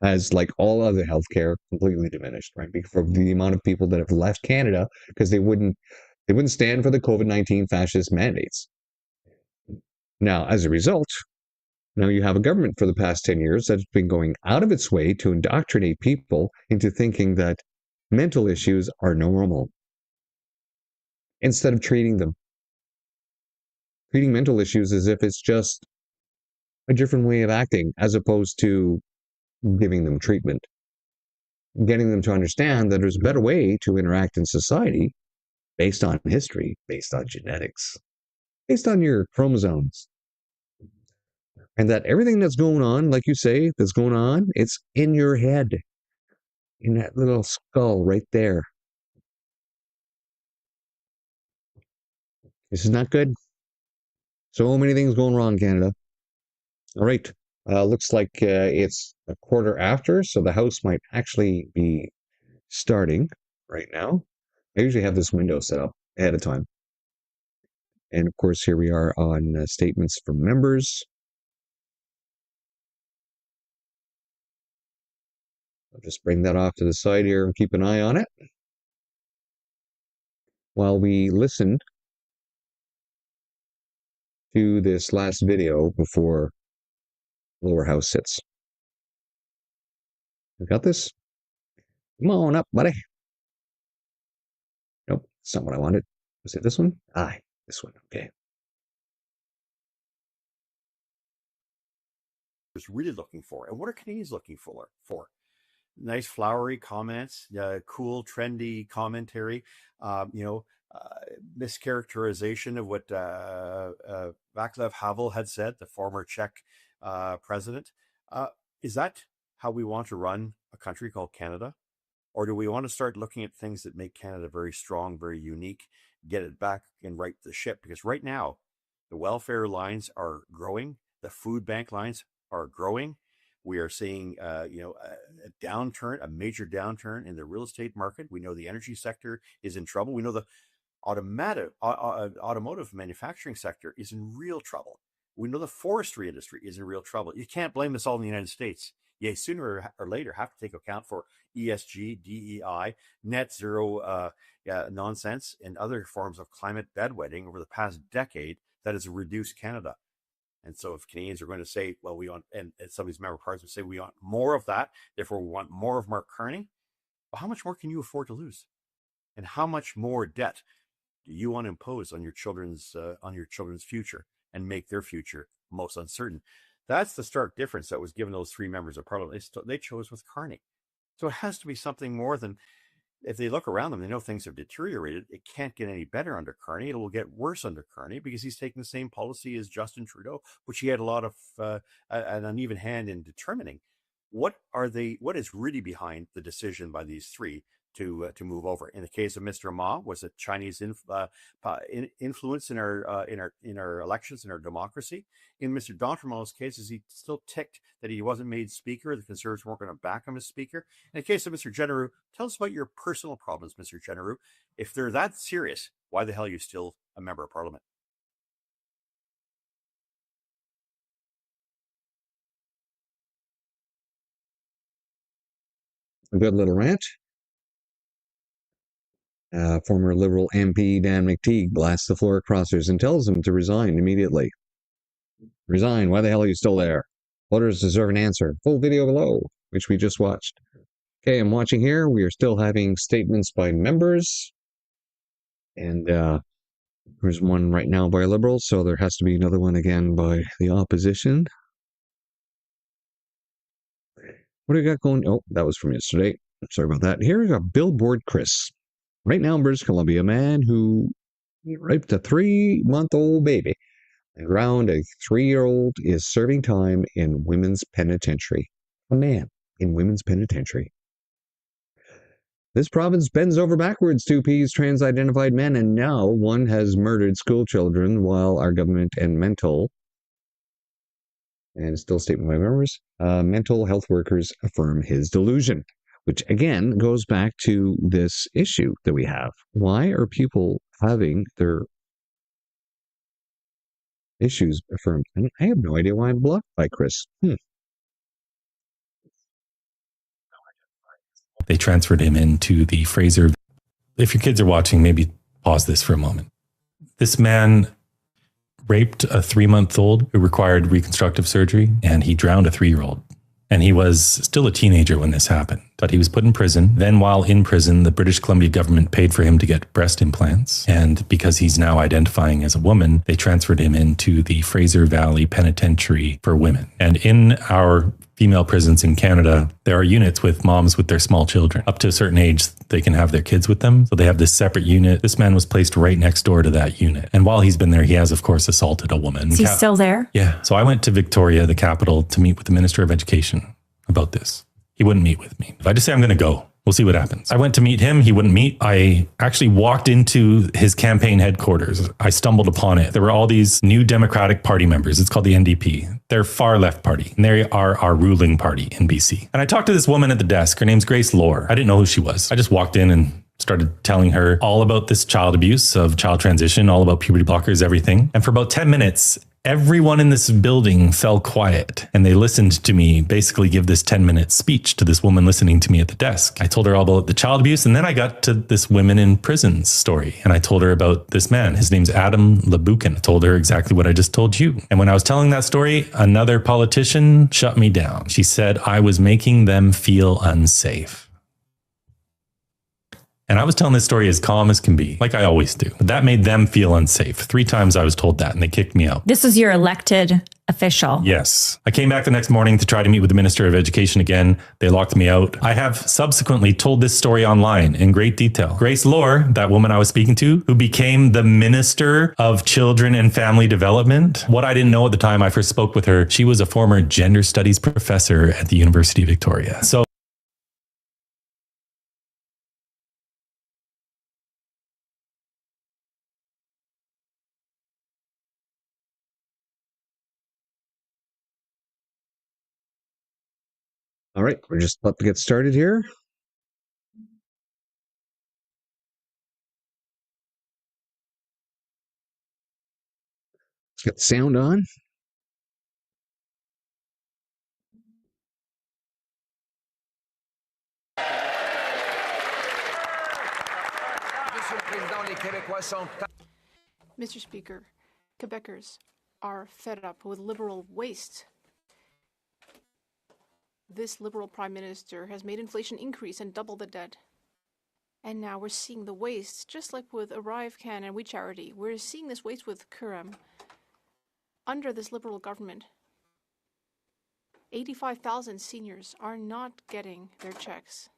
has, like all other healthcare, completely diminished, right? Because for the amount of people that have left Canada because they wouldn't stand for the COVID-19 fascist mandates. Now, as a result, now you have a government for the past 10 years that's been going out of its way to indoctrinate people into thinking that mental issues are normal, instead of treating mental issues as if it's just a different way of acting, as opposed to giving them treatment, getting them to understand that there's a better way to interact in society based on history, based on genetics, based on your chromosomes. And that everything that's going on, like you say, that's going on, it's in your head, in that little skull right there. This is not good. So many things going wrong, Canada. All right. Looks like it's a quarter after, so the House might actually be starting right now. I usually have this window set up ahead of time. And of course, here we are on statements from members. I'll just bring that off to the side here and keep an eye on it while we listen to this last video before lower house sits. You got this? Come on up, buddy. Nope, that's not what I wanted. Was it this one? Aye, this one. Okay. Is really looking for, and what are Canadians looking for? Nice flowery comments, cool, trendy commentary, mischaracterization of what Václav Havel had said, the former Czech president. Is that how we want to run a country called Canada? Or do we want to start looking at things that make Canada very strong, very unique, get it back and right the ship? Because right now, the welfare lines are growing, the food bank lines are growing. We are seeing, a downturn, a major downturn in the real estate market. We know the energy sector is in trouble. We know the automotive manufacturing sector is in real trouble. We know the forestry industry is in real trouble. You can't blame this all in the United States. You sooner or later have to take account for ESG, DEI, net zero nonsense, and other forms of climate bedwetting over the past decade that has reduced Canada. And so if Canadians are going to say, well, we want, and some of these member parties would say, we want more of that, therefore we want more of Mark Carney, well, how much more can you afford to lose? And how much more debt do you want to impose on your children's future and make their future most uncertain? That's the stark difference that was given those three members of parliament. They chose with Carney. So it has to be something more than, if they look around them, they know things have deteriorated. It can't get any better under Carney. It will get worse under Carney because he's taking the same policy as Justin Trudeau, which he had a lot of an uneven hand in determining. What is really behind the decision by these three to move over? In the case of Mr. Ma, was it Chinese influence in our elections, in our democracy? In Mr. D'Entremont's case, is he still ticked that he wasn't made speaker? The Conservatives weren't going to back him as speaker. In the case of Mr. Genereux, tell us about your personal problems, Mr. Genereux. If they're that serious, why the hell are you still a member of Parliament? A good little rant. Former Liberal MP Dan McTeague blasts the floor crossers and tells them to resign immediately. Resign? Why the hell are you still there? Voters deserve an answer. Full video below, which we just watched. Okay, I'm watching here. We are still having statements by members. And There's one right now by Liberals, so there has to be another one again by the opposition. What do we got going? Oh, that was from yesterday. Sorry about that. Here we got Billboard Chris. Right now in British Columbia, a man who raped a 3-month-old baby and around a 3-year-old is serving time in women's penitentiary. A man in women's penitentiary. This province bends over backwards to appease trans-identified men, and now one has murdered school children while our government and still a statement by members, mental health workers affirm his delusion, which again goes back to this issue that we have. Why are people having their issues affirmed? And I have no idea why I'm blocked by Chris. They transferred him into the Fraser. If your kids are watching, maybe pause this for a moment. This man raped a 3-month-old who required reconstructive surgery, and he drowned a 3-year-old. And he was still a teenager when this happened, but he was put in prison. Then while in prison, the British Columbia government paid for him to get breast implants. And because he's now identifying as a woman, they transferred him into the Fraser Valley Penitentiary for Women. And in our female prisons in Canada, there are units with moms with their small children. Up to a certain age, they can have their kids with them. So they have this separate unit. This man was placed right next door to that unit. And while he's been there, he has, of course, assaulted a woman. Is he still there? Yeah. So I went to Victoria, the capital, to meet with the Minister of Education about this. He wouldn't meet with me. If I just say I'm going to go, we'll see what happens. I went to meet him. He wouldn't meet. I actually walked into his campaign headquarters. I stumbled upon it. There were all these new Democratic Party members. It's called the NDP. They're far left party, and they are our ruling party in BC. And I talked to this woman at the desk. Her name's Grace Lohr. I didn't know who she was. I just walked in and started telling her all about this child abuse, of child transition, all about puberty blockers, everything. And for about 10 minutes, everyone in this building fell quiet, and they listened to me basically give this 10-minute speech to this woman listening to me at the desk. I told her all about the child abuse, and then I got to this women in prisons story, and I told her about this man. His name's Adam Labukin. I told her exactly what I just told you. And when I was telling that story, another politician shut me down. She said I was making them feel unsafe. And I was telling this story as calm as can be, like I always do. But that made them feel unsafe. 3 times I was told that, and they kicked me out. This was your elected official. Yes. I came back the next morning to try to meet with the Minister of Education again. They locked me out. I have subsequently told this story online in great detail. Grace Lohr, that woman I was speaking to, who became the Minister of Children and Family Development. What I didn't know at the time I first spoke with her, she was a former gender studies professor at the University of Victoria. So All right, we're just about to get started here. Let's get the sound on. Mr. Speaker, Quebecers are fed up with liberal waste. This liberal prime minister has made inflation increase and double the debt. And now we're seeing the waste, just like with Arrive Can and We Charity. We're seeing this waste with Curram. Under this liberal government, 85,000 seniors are not getting their checks.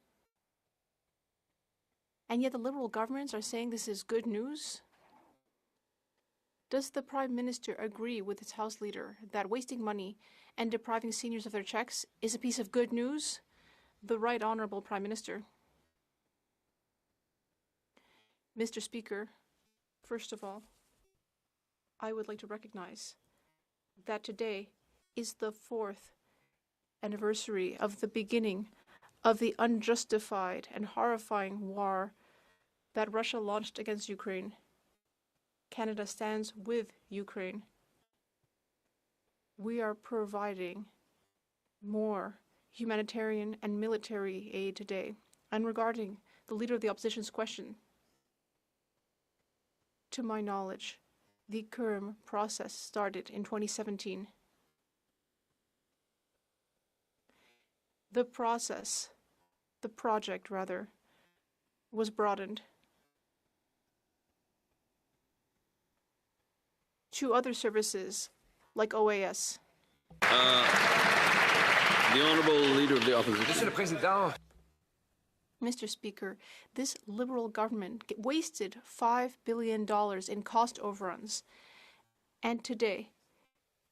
And yet the liberal governments are saying this is good news? Does the Prime Minister agree with his House Leader that wasting money and depriving seniors of their checks is a piece of good news? The Right Honourable Prime Minister. Mr. Speaker, first of all, I would like to recognize that today is the 4th anniversary of the beginning of the unjustified and horrifying war that Russia launched against Ukraine. Canada stands with Ukraine. We are providing more humanitarian and military aid today. And regarding the Leader of the Opposition's question, to my knowledge, the Curram process started in 2017. The project, was broadened. to other services like OAS. The Honourable Leader of the Opposition. Monsieur le Président. Mr. Speaker, this Liberal government wasted $5 billion in cost overruns. And today,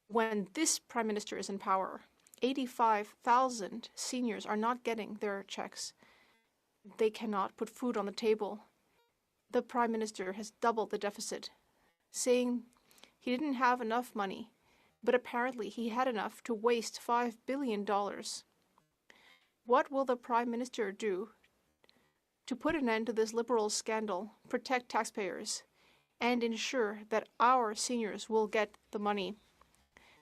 when this Prime Minister is in power, 85,000 seniors are not getting their checks. They cannot put food on the table. The Prime Minister has doubled the deficit, saying he didn't have enough money, but apparently he had enough to waste $5 billion. What will the Prime Minister do to put an end to this Liberal scandal, protect taxpayers, and ensure that our seniors will get the money?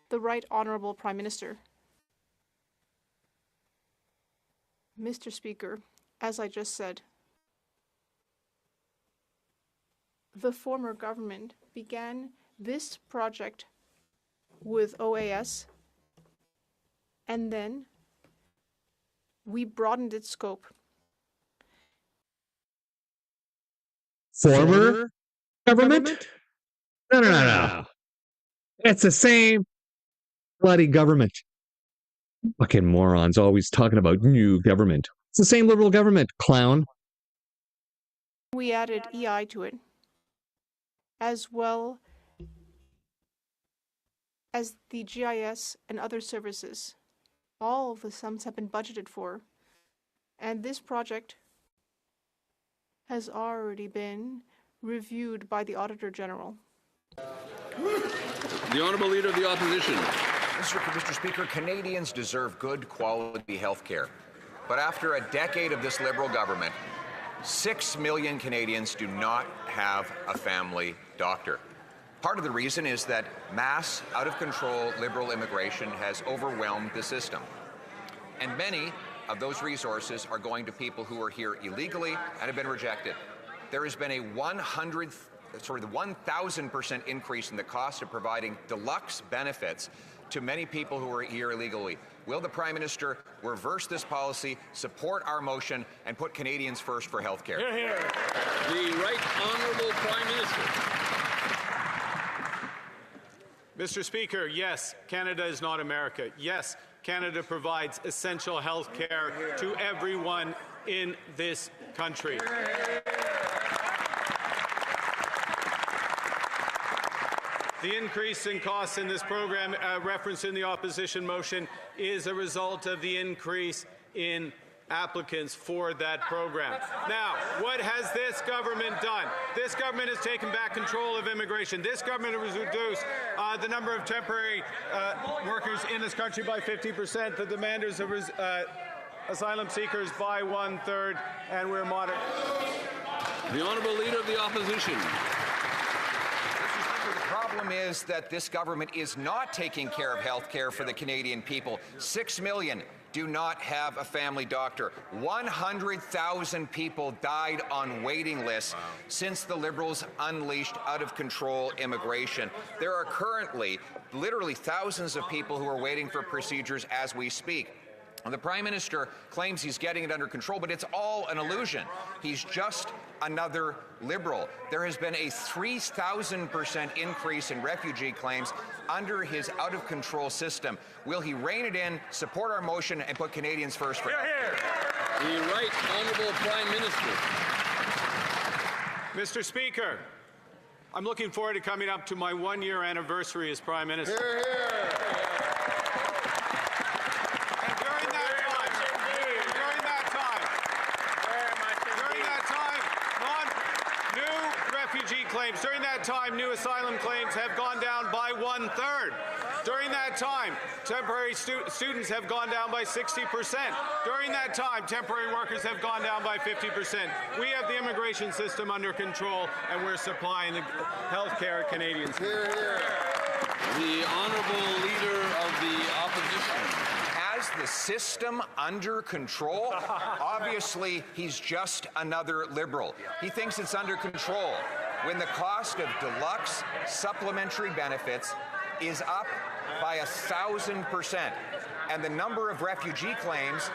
The Right Honourable Prime Minister. Mr. Speaker, as I just said, the former government began this project with OAS, and then we broadened its scope. Former government? No. It's the same bloody government. Fucking morons always talking about new government. It's the same Liberal government, clown. We added EI to it, as well as the GIS and other services. All of the sums have been budgeted for, and this project has already been reviewed by the Auditor General. The Honourable Leader of the Opposition. Mr. Speaker, Canadians deserve good quality health care. But after a decade of this Liberal government, 6 million Canadians do not have a family doctor. Part of the reason is that mass, out-of-control Liberal immigration has overwhelmed the system. And many of those resources are going to people who are here illegally and have been rejected. There has been a 1,000% increase in the cost of providing deluxe benefits to many people who are here illegally. Will the Prime Minister reverse this policy, support our motion, and put Canadians first for health care? Hear, hear. The Right Honourable Prime Minister. Mr. Speaker, yes, Canada is not America. Yes, Canada provides essential health care to everyone in this country. The increase in costs in this program referenced in the opposition motion is a result of the increase in applicants for that program. Now, what has this government done? This government has taken back control of immigration. This government has reduced the number of temporary workers in this country by 50%, the demanders of asylum seekers by 1/3, and we're modern. The Honourable Leader of the Opposition. The problem is that this government is not taking care of health care for the Canadian people. 6 million do not have a family doctor. 100,000 people died on waiting lists since the Liberals unleashed out-of-control immigration. There are currently literally thousands of people who are waiting for procedures as we speak. The Prime Minister claims he's getting it under control, but it's all an illusion. He's just another Liberal. There has been a 3,000% increase in refugee claims under his out-of-control system. Will he rein it in, support our motion, and put Canadians first? For The Right Honourable Prime Minister. Mr. Speaker, I'm looking forward to coming up to my 1-year anniversary as Prime Minister. Hear, hear. Claims. During that time, new asylum claims have gone down by 1/3. During that time, temporary students have gone down by 60%. During that time, temporary workers have gone down by 50%. We have the immigration system under control, and we're supplying the health care Canadians. Hear, hear. The Honourable Leader of the Opposition. Has the system under control? Obviously, he's just another Liberal. He thinks it's under control when the cost of deluxe supplementary benefits is up by 1,000%, and the number of refugee claims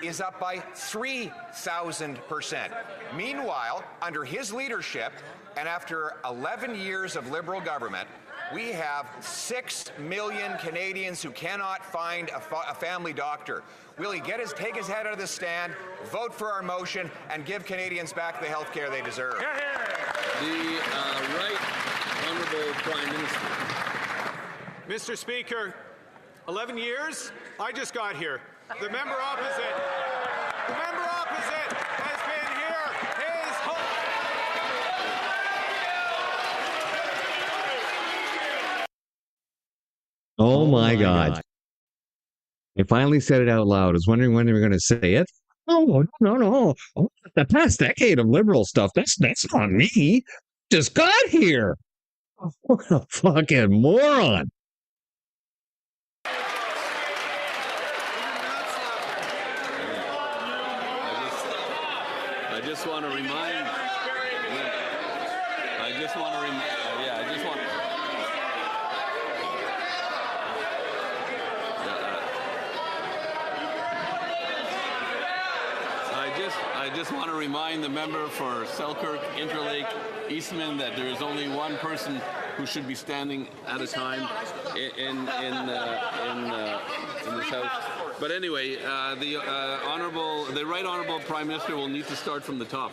is up by 3,000%. Meanwhile, under his leadership, and after 11 years of Liberal government, We have 6 million Canadians who cannot find a family doctor. Will he take his head out of the stand, vote for our motion, and give Canadians back the health care they deserve? The Right Honourable Prime Minister. Mr. Speaker, 11 years? I just got here. The member opposite has been here his whole... Oh my God. I finally said it out loud. I was wondering when they were going to say it. Oh, no. Oh, the past decade of liberal stuff, that's not me. Just got here. What a fucking moron. I just want to remind. I just want to remind the member for Selkirk, Interlake, Eastman that there is only one person who should be standing at a time in this house. But anyway, the Right Honourable Prime Minister will need to start from the top.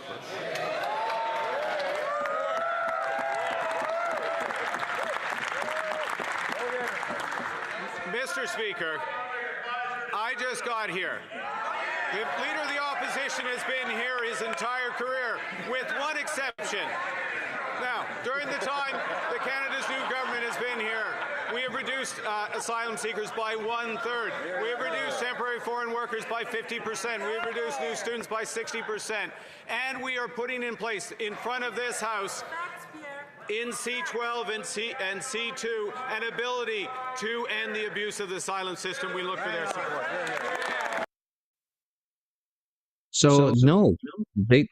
Mr. Speaker, I just got here. The Leader of the Opposition has been here his entire career, with one exception. Now, during the time that Canada's new government has been here, we have reduced asylum seekers by 1/3. We have reduced temporary foreign workers by 50%. We have reduced new students by 60%. And we are putting in place, in front of this House, in C12 and C2, an ability to end the abuse of the asylum system. We look for their support. So no, they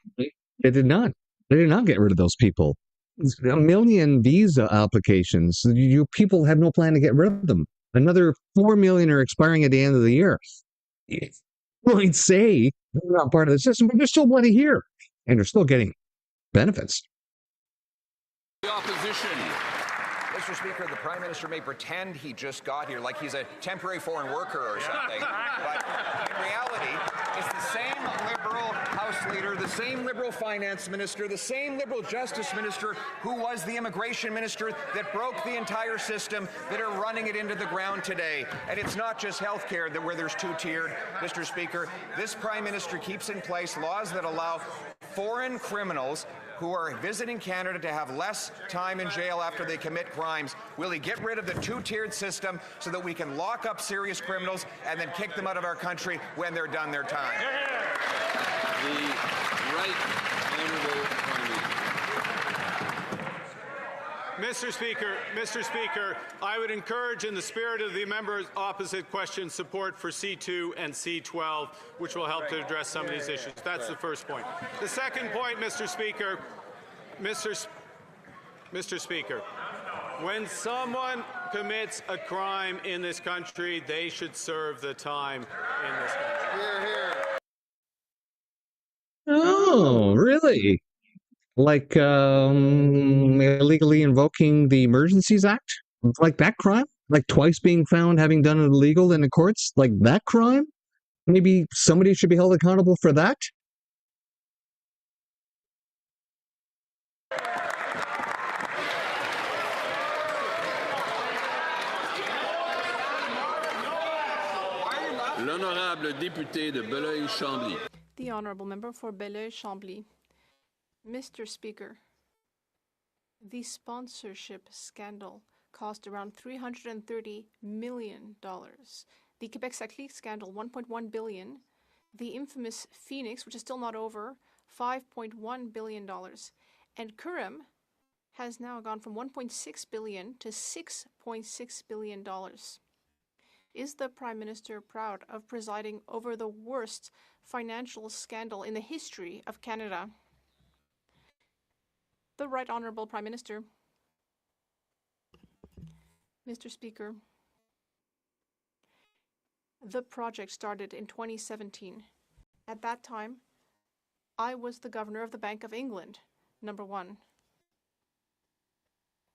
did not. They did not get rid of those people. A million visa applications. You people have no plan to get rid of them. Another 4 million are expiring at the end of the year. You might say they're not part of the system, but they're still bloody here, and they're still getting benefits. The opposition. Mr. Speaker, the Prime Minister may pretend he just got here like he's a temporary foreign worker or something, but in reality, it's the same Liberal House Leader, the same Liberal Finance Minister, the same Liberal Justice Minister who was the Immigration Minister that broke the entire system that are running it into the ground today. And it's not just health care where there's two-tiered, Mr. Speaker. This Prime Minister keeps in place laws that allow foreign criminals who are visiting Canada to have less time in jail after they commit crimes. Will he get rid of the two-tiered system so that we can lock up serious criminals and then kick them out of our country when they're done their time? The Right Honourable Prime Minister. Mr. Speaker, I would encourage, in the spirit of the member's opposite question, support for C2 and C12, which will help to address some of these issues. That's the first point. The second point, Mr. Speaker, when someone commits a crime in this country, they should serve the time in this country. Hear, hear. Oh, really? Like illegally invoking the Emergencies Act? Like that crime? Like twice being found having done it illegal in the courts? Like that crime? Maybe somebody should be held accountable for that? L'honorable député de Belleuil-Chambly. The Honourable Member for Belleuil-Chambly. Mr. Speaker, the sponsorship scandal cost around $330 million. The Quebec-Saclay scandal, $1.1 billion. The infamous Phoenix, which is still not over, $5.1 billion. And Curram has now gone from $1.6 billion to $6.6 billion. Is the Prime Minister proud of presiding over the worst financial scandal in the history of Canada? The Right Honourable Prime Minister. Mr. Speaker, the project started in 2017. At that time, I was the Governor of the Bank of England, number one.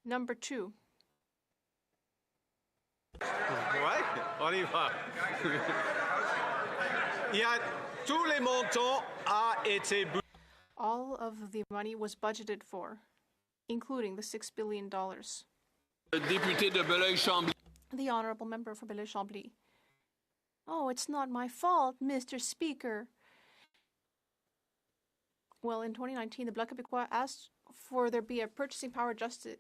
Number two, Ouais, on y va. Tous les montants a été. All of the money was budgeted for, including the $6 billion. Député de Belleuil-Chambly. The honorable member for Belleuil-Chambly. Oh, it's not my fault, Mr. Speaker. Well, in 2019, the Bloc Québécois asked for there be a purchasing power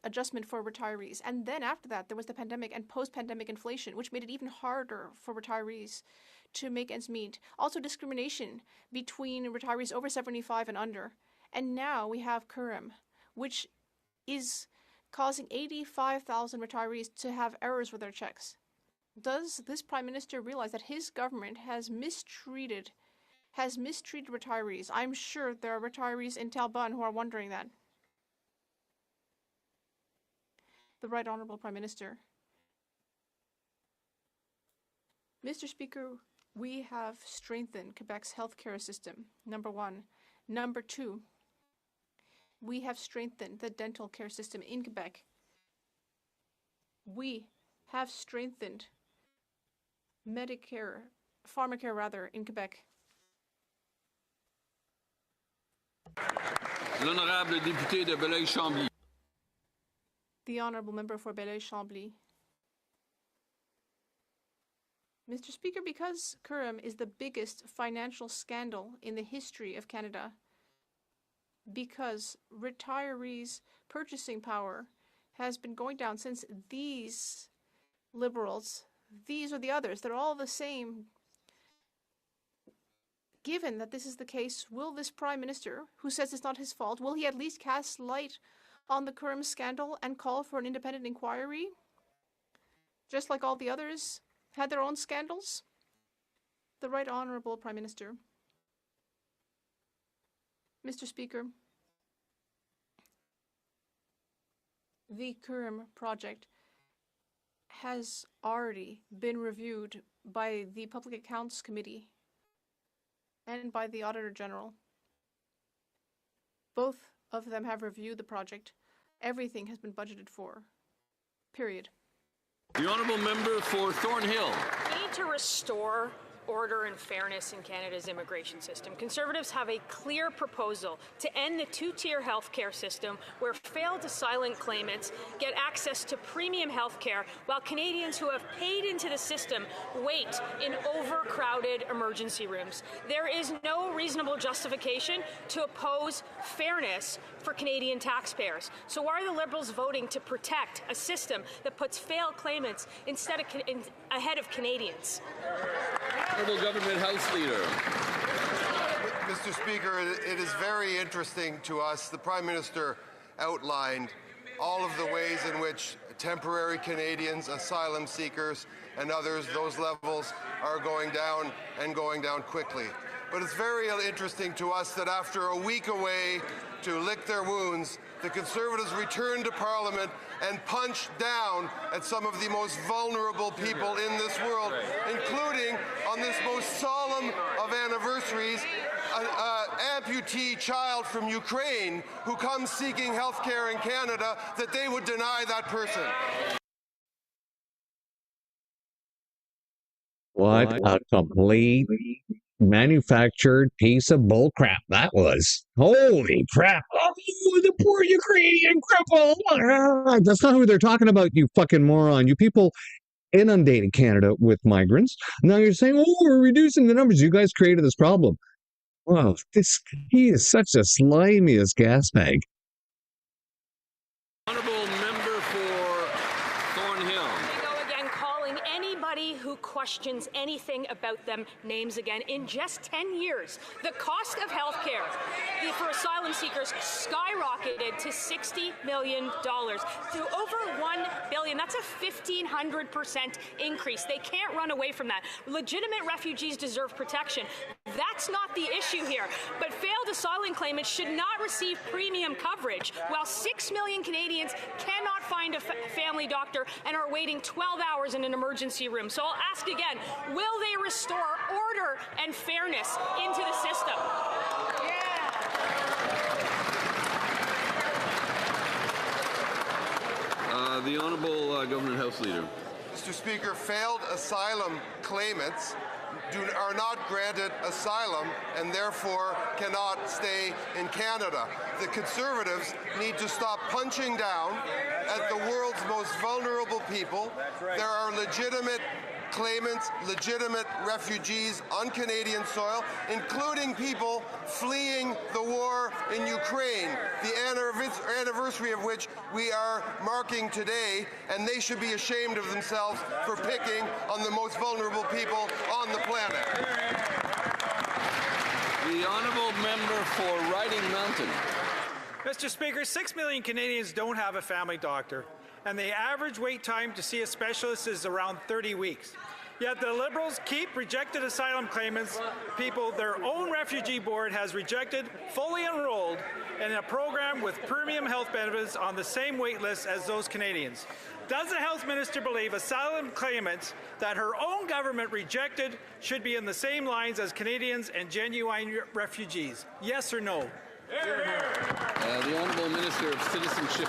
adjustment for retirees. And then after that, there was the pandemic and post-pandemic inflation, which made it even harder for retirees to make ends meet. Also discrimination between retirees over 75 and under. And now we have Curem, which is causing 85,000 retirees to have errors with their checks. Does this Prime Minister realize that his government has mistreated retirees? I'm sure there are retirees in Talbot who are wondering that. The Right Honourable Prime Minister. Mr. Speaker, we have strengthened Quebec's healthcare system, number one. Number two, we have strengthened the dental care system in Quebec. We have strengthened pharmacare rather, in Quebec. L'honorable député de Belleuil-Chambly. The honourable member for Belleuil-Chambly. Mr. Speaker, because Curem is the biggest financial scandal in the history of Canada, because retirees' purchasing power has been going down since these Liberals, these or the others, they're all the same. Given that this is the case, will this Prime Minister, who says it's not his fault, will he at least cast light on the Curem scandal and call for an independent inquiry? Just like all the others had their own scandals? The Right Honourable Prime Minister. Mr. Speaker, the Curem project has already been reviewed by the Public Accounts Committee and by the Auditor General. Both of them have reviewed the project. Everything has been budgeted for. Period. The honourable member for Thornhill. We need to restore order and fairness in Canada's immigration system. Conservatives have a clear proposal to end the two-tier healthcare system where failed asylum claimants get access to premium healthcare while Canadians who have paid into the system wait in overcrowded emergency rooms. There is no reasonable justification to oppose fairness for Canadian taxpayers. So why are the Liberals voting to protect a system that puts failed claimants ahead of Canadians? Honourable Government House Leader. Mr. Speaker, it is very interesting to us. The Prime Minister outlined all of the ways in which temporary Canadians, asylum seekers, and others, those levels are going down and going down quickly. But it's very interesting to us that after a week away to lick their wounds, the Conservatives returned to Parliament and punched down at some of the most vulnerable people in this world, including, on this most solemn of anniversaries, an amputee child from Ukraine who comes seeking health care in Canada, that they would deny that person. What a complete manufactured piece of bullcrap that was. Holy crap. Oh, the poor Ukrainian cripple. Ah, that's not who they're talking about, you fucking moron. You people inundated Canada with migrants. Now you're saying, oh, we're reducing the numbers. You guys created this problem. Wow, he is such a slimiest gas bag. Honourable member for Thornhill. They go again, calling anybody who questions anything about them names again. In just 10 years, the cost of health care for asylum seekers skyrocketed to $60 million to over $1 billion. That's a 1,500% increase. They can't run away from that. Legitimate refugees deserve protection. That's not the issue here. But failed asylum claimants should not receive premium coverage, while 6 million Canadians cannot find a family doctor and are waiting 12 hours in an emergency room. So I'll ask again, will they restore order and fairness into the system? The Honourable Government House Leader. Mr. Speaker, failed asylum claimants are not granted asylum and therefore cannot stay in Canada. The Conservatives need to stop punching down at the world's most vulnerable people. There are legitimate claimants, legitimate refugees on Canadian soil, including people fleeing the war in Ukraine, the anniversary of which we are marking today, and they should be ashamed of themselves for picking on the most vulnerable people on the planet. The honourable member for Riding Mountain. Mr. Speaker, 6 million Canadians don't have a family doctor, and the average wait time to see a specialist is around 30 weeks. Yet the Liberals keep rejected asylum claimants, people their own refugee board has rejected, fully enrolled in a program with premium health benefits on the same wait list as those Canadians. Does the health minister believe asylum claimants that her own government rejected should be in the same lines as Canadians and genuine refugees? Yes or no? The Honourable Minister of Citizenship,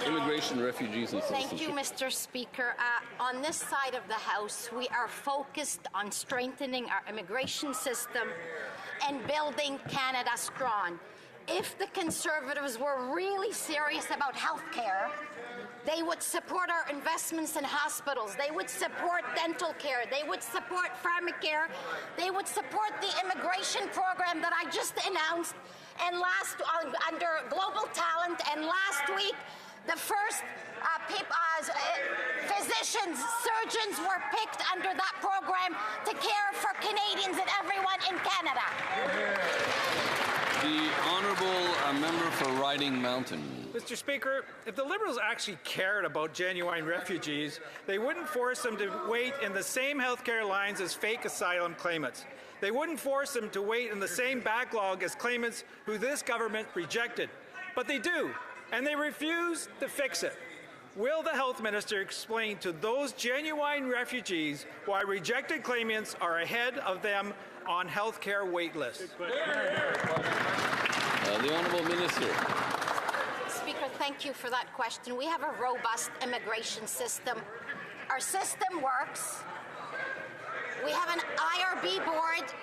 Immigration, Refugees and Citizenship. Thank you, Mr. Speaker. On this side of the House, we are focused on strengthening our immigration system and building Canada strong. If the Conservatives were really serious about health care, they would support our investments in hospitals. They would support dental care. They would support pharmacare. They would support the immigration program that I just announced and under Global Talent. And last week, the first physicians, surgeons were picked under that program to care for Canadians and everyone in Canada. The honourable member for Riding Mountain. Mr. Speaker, if the Liberals actually cared about genuine refugees, they wouldn't force them to wait in the same healthcare lines as fake asylum claimants. They wouldn't force them to wait in the same backlog as claimants who this government rejected. But they do, and they refuse to fix it. Will the health minister explain to those genuine refugees why rejected claimants are ahead of them on healthcare wait lists? The Honourable Minister. Speaker, thank you for that question. We have a robust immigration system. Our system works. We have an IRB board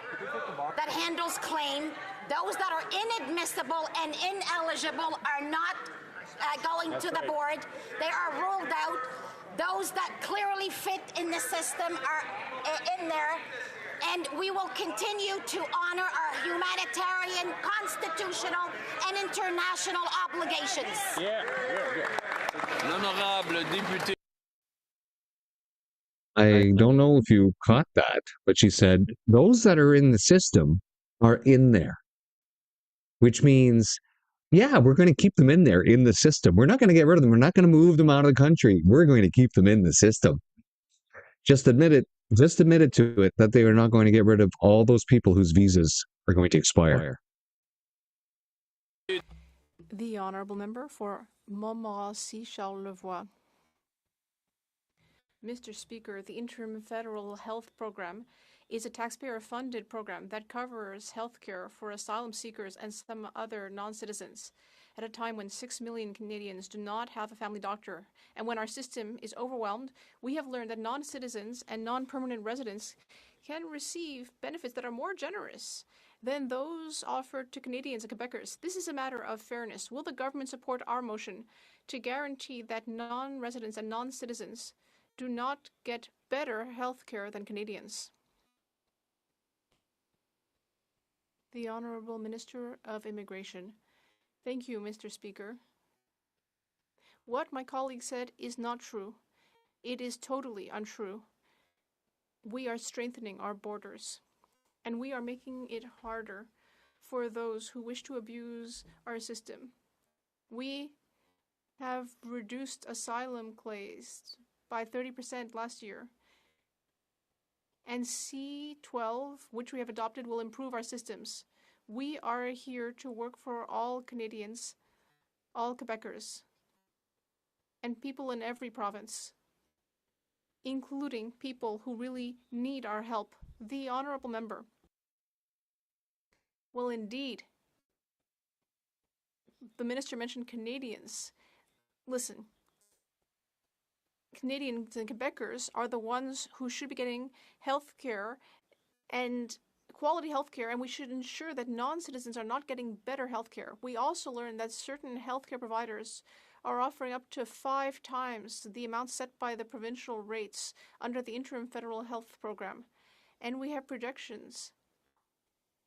that handles claim. Those that are inadmissible and ineligible are not going to the board. They are ruled out. Those that clearly fit in the system are in there. And we will continue to honor our humanitarian, constitutional, and international obligations. L'honorable député. I don't know if you caught that, but she said those that are in the system are in there, which means, yeah, we're going to keep them in there in the system. We're not going to get rid of them. We're not going to move them out of the country. We're going to keep them in the system. Just admit it to it that they are not going to get rid of all those people whose visas are going to expire. The Honourable Member for Montmorency Charlevoix. Mr. Speaker, the Interim Federal Health Program is a taxpayer-funded program that covers health care for asylum seekers and some other non-citizens at a time when 6 million Canadians do not have a family doctor. And when our system is overwhelmed, we have learned that non-citizens and non-permanent residents can receive benefits that are more generous than those offered to Canadians and Quebecers. This is a matter of fairness. Will the government support our motion to guarantee that non-residents and non-citizens do not get better health care than Canadians? The Honourable Minister of Immigration. Thank you, Mr. Speaker. What my colleague said is not true. It is totally untrue. We are strengthening our borders, and we are making it harder for those who wish to abuse our system. We have reduced asylum claims by 30% last year. And C12, which we have adopted, will improve our systems. We are here to work for all Canadians, all Quebecers, and people in every province, including people who really need our help. The Honourable Member. Well, indeed. The Minister mentioned Canadians. Listen, Canadians and Quebecers are the ones who should be getting health care and quality health care, and we should ensure that non-citizens are not getting better health care. We also learned that certain healthcare providers are offering up to 5 times the amount set by the provincial rates under the interim federal health program. And we have projections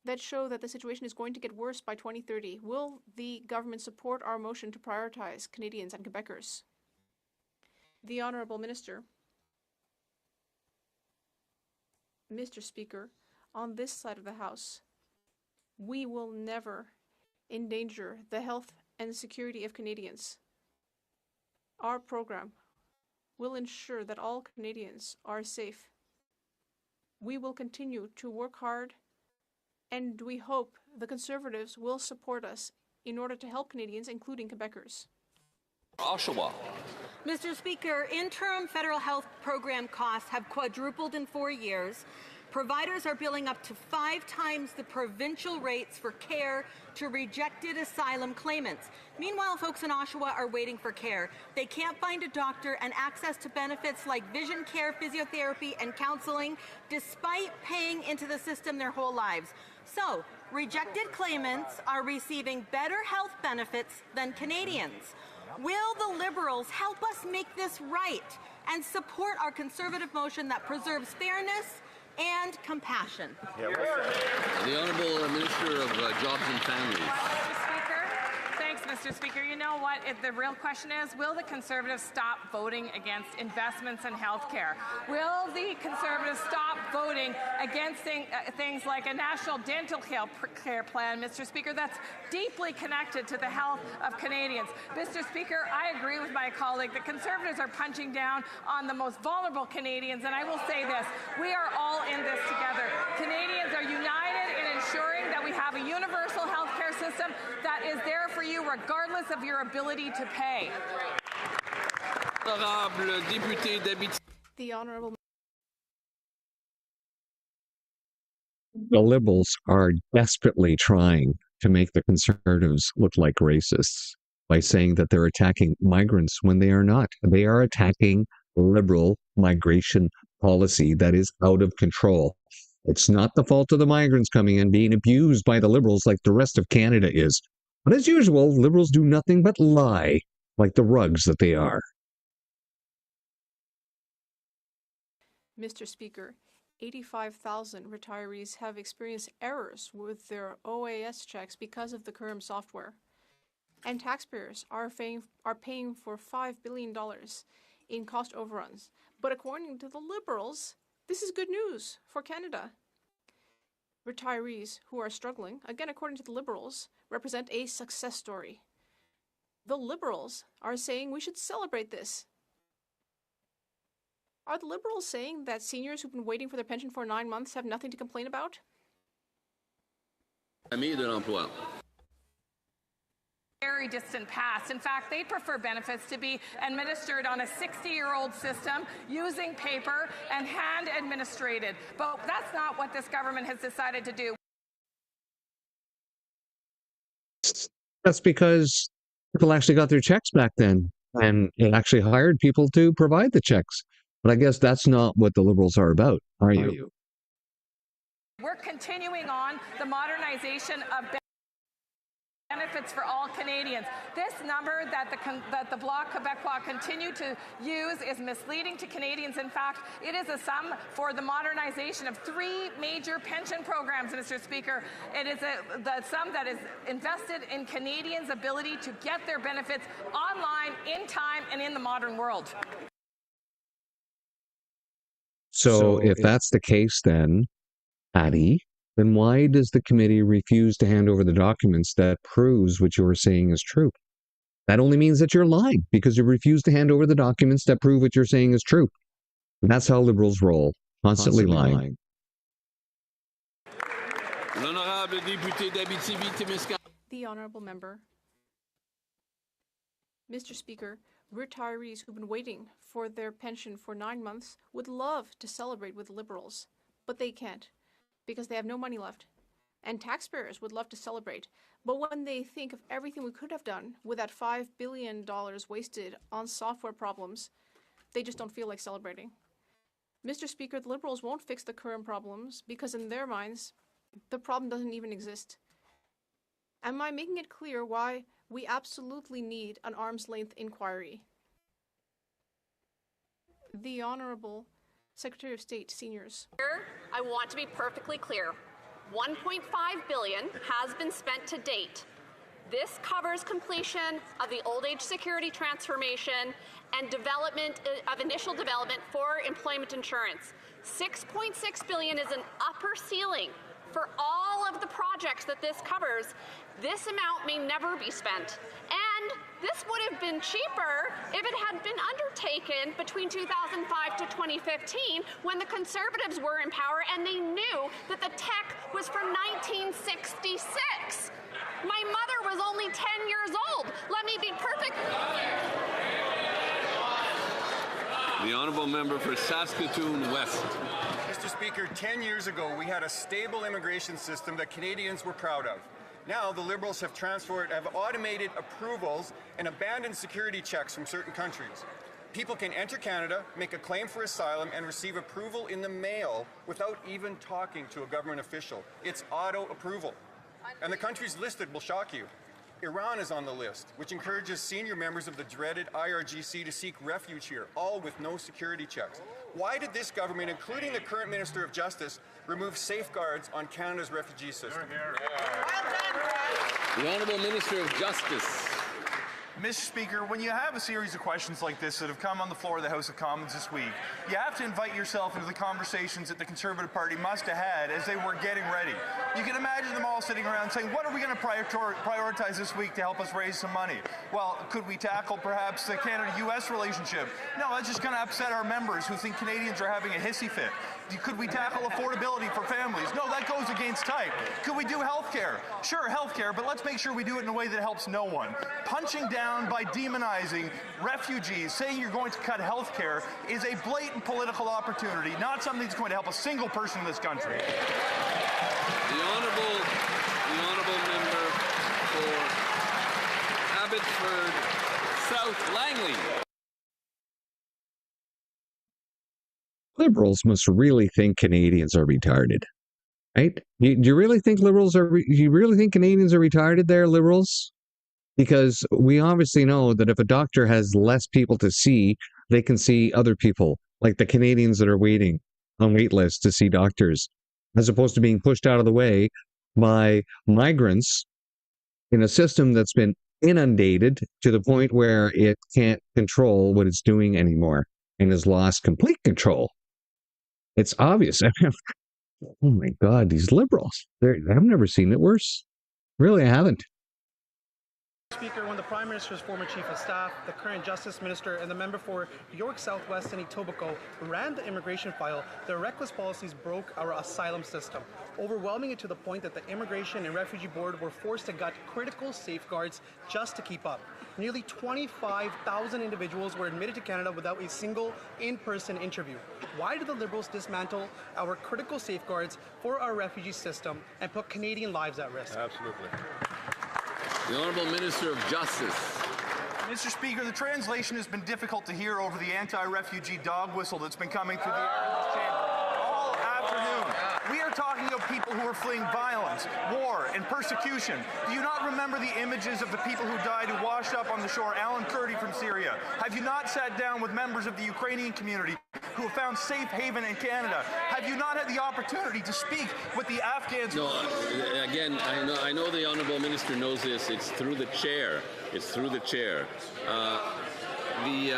that show that the situation is going to get worse by 2030. Will the government support our motion to prioritize Canadians and Quebecers? The Honourable Minister. Mr. Speaker, on this side of the House, we will never endanger the health and security of Canadians. Our program will ensure that all Canadians are safe. We will continue to work hard, and we hope the Conservatives will support us in order to help Canadians, including Quebecers. Oshawa. Mr. Speaker, interim federal health program costs have quadrupled in 4 years. Providers are billing up to 5 times the provincial rates for care to rejected asylum claimants. Meanwhile, folks in Oshawa are waiting for care. They can't find a doctor and access to benefits like vision care, physiotherapy, and counseling, despite paying into the system their whole lives. So, rejected claimants are receiving better health benefits than Canadians. Will the Liberals help us make this right and support our Conservative motion that preserves fairness and compassion? The Honourable Minister of Jobs and Families. Mr. Speaker. Thanks, Mr. Speaker. You know what? The real question is, will the Conservatives stop voting against investments in healthcare? Will the Conservatives stop voting against things like a national dental care plan, Mr. Speaker, that's deeply connected to the health of Canadians? Mr. Speaker, I agree with my colleague. The Conservatives are punching down on the most vulnerable Canadians, and I will say this, we are all in this together. Canadians are united in ensuring that we have a universal healthcare system that is there for you regardless of your ability to pay. The Honourable. The Liberals are desperately trying to make the Conservatives look like racists by saying that they're attacking migrants when they are not. They are attacking Liberal migration policy that is out of control. It's not the fault of the migrants coming in being abused by the Liberals like the rest of Canada is. But as usual, Liberals do nothing but lie, like the rugs that they are. Mr. Speaker, 85,000 retirees have experienced errors with their OAS checks because of the current software. And taxpayers are paying for $5 billion in cost overruns. But according to the Liberals, this is good news for Canada. Retirees who are struggling, again according to the Liberals, represent a success story. The Liberals are saying we should celebrate this. Are the Liberals saying that seniors who've been waiting for their pension for 9 months have nothing to complain about? Very distant past. In fact, they prefer benefits to be administered on a 60-year-old system using paper and hand administrated. But that's not what this government has decided to do. That's because people actually got their checks back then, and it actually hired people to provide the checks. But I guess that's not what the Liberals are about, are you? We're continuing on the modernization of benefits for all Canadians. This number that the Bloc Québécois continue to use is misleading to Canadians. In fact, it is a sum for the modernization of 3 major pension programs, Mr. Speaker. It is the sum that is invested in Canadians' ability to get their benefits online, in time, and in the modern world. So if that's the case then, Patty, then why does the committee refuse to hand over the documents that proves what you're saying is true? That only means that you're lying, because you refuse to hand over the documents that prove what you're saying is true. And that's how Liberals roll, constantly lying. The Honourable Member. Mr. Speaker, retirees who've been waiting for their pension for 9 months would love to celebrate with Liberals, but they can't, because they have no money left. And taxpayers would love to celebrate, but when they think of everything we could have done with that $5 billion wasted on software problems, They just don't feel like celebrating. Mr. Speaker, the Liberals won't fix the current problems because in their minds, the problem doesn't even exist. Am I making it clear why we absolutely need an arm's length inquiry? The Honorable Secretary of State, Seniors. I want to be perfectly clear. $1.5 billion has been spent to date. This covers completion of the old age security transformation and development of initial development for employment insurance. $6.6 billion is an upper ceiling for all of the projects that this covers. This amount may never be spent. And this would have been cheaper if it had been undertaken between 2005 to 2015 when the Conservatives were in power and they knew that the tech was from 1966. My mother was only 10 years old. Let me be perfect. The Honourable Member for Saskatoon West. Mr. Speaker, 10 years ago, we had a stable immigration system that Canadians were proud of. Now, the Liberals have automated approvals and abandoned security checks from certain countries. People can enter Canada, make a claim for asylum, and receive approval in the mail without even talking to a government official. It's auto approval. And the countries listed will shock you. Iran is on the list, which encourages senior members of the dreaded IRGC to seek refuge here, all with no security checks. Why did this government, including the current Minister of Justice, remove safeguards on Canada's refugee system? The Honourable Minister of Justice. Mr. Speaker, when you have a series of questions like this that have come on the floor of the House of Commons this week, you have to invite yourself into the conversations that the Conservative Party must have had as they were getting ready. You can imagine them all sitting around saying, what are we going to prioritize this week to help us raise some money? Well, could we tackle perhaps the Canada-US relationship? No, that's just going to upset our members who think Canadians are having a hissy fit. Could we tackle affordability for families? No, that goes against type. Could we do health care? Sure, health care, but let's make sure we do it in a way that helps no one. Punching down by demonizing refugees, saying you're going to cut health care is a blatant political opportunity, not something that's going to help a single person in this country. The Honourable Member for Abbotsford South Langley. Liberals must really think Canadians are retarded, right? Do you really think Liberals are? Do you really think Canadians are retarded there, Liberals? Because we obviously know that if a doctor has less people to see, they can see other people, like the Canadians that are waiting on wait lists to see doctors, as opposed to being pushed out of the way by migrants in a system that's been inundated to the point where it can't control what it's doing anymore and has lost complete control. It's obvious. Oh my God, these Liberals. I've never seen it worse. Really, I haven't. Speaker, when the Prime Minister's former Chief of Staff, the current Justice Minister, and the member for York Southwest and Etobicoke ran the immigration file, their reckless policies broke our asylum system, overwhelming it to the point that the Immigration and Refugee Board were forced to gut critical safeguards just to keep up. Nearly 25,000 individuals were admitted to Canada without a single in-person interview. Why did the Liberals dismantle our critical safeguards for our refugee system and put Canadian lives at risk? Absolutely. The Honourable Minister of Justice. Mr. Speaker, the translation has been difficult to hear over the anti-refugee dog whistle that's been coming through the air in this chamber all afternoon. We are talking of people who are fleeing violence, war, and persecution. Do you not remember the images of the people who died who washed up on the shore, Alan Kurdi from Syria? Have you not sat down with members of the Ukrainian community who have found safe haven in Canada? Have you not had the opportunity to speak with the Afghans? No, again, I know the Honourable Minister knows this. It's through the chair. It's through the chair. The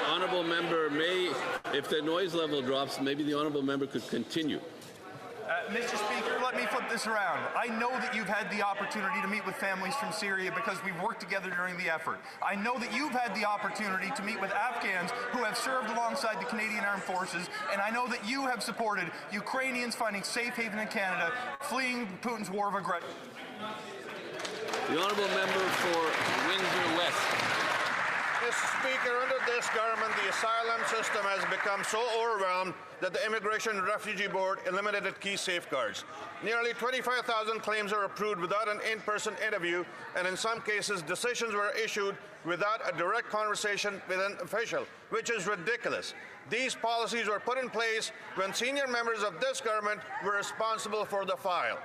Honourable Member may, if the noise level drops, maybe the Honourable Member could continue. Mr. Speaker, let me flip this around. I know that you've had the opportunity to meet with families from Syria because we've worked together during the effort. I know that you've had the opportunity to meet with Afghans who have served alongside the Canadian Armed Forces, and I know that you have supported Ukrainians finding safe haven in Canada, fleeing Putin's war of aggression. The Honourable Member for Windsor West. Mr. Speaker, under this government, the asylum system has become so overwhelmed that the Immigration and Refugee Board eliminated key safeguards. Nearly 25,000 claims are approved without an in-person interview, and in some cases, decisions were issued without a direct conversation with an official, which is ridiculous. These policies were put in place when senior members of this government were responsible for the file.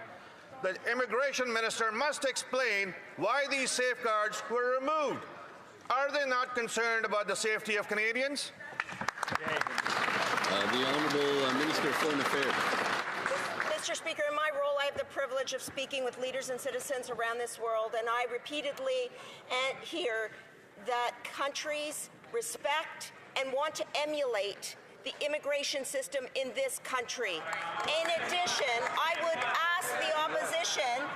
The immigration minister must explain why these safeguards were removed. Are they not concerned about the safety of Canadians? The Honourable Minister of Foreign Affairs. Mr. Speaker, in my role, I have the privilege of speaking with leaders and citizens around this world, and I repeatedly hear that countries respect and want to emulate the immigration system in this country. In addition, I would ask the opposition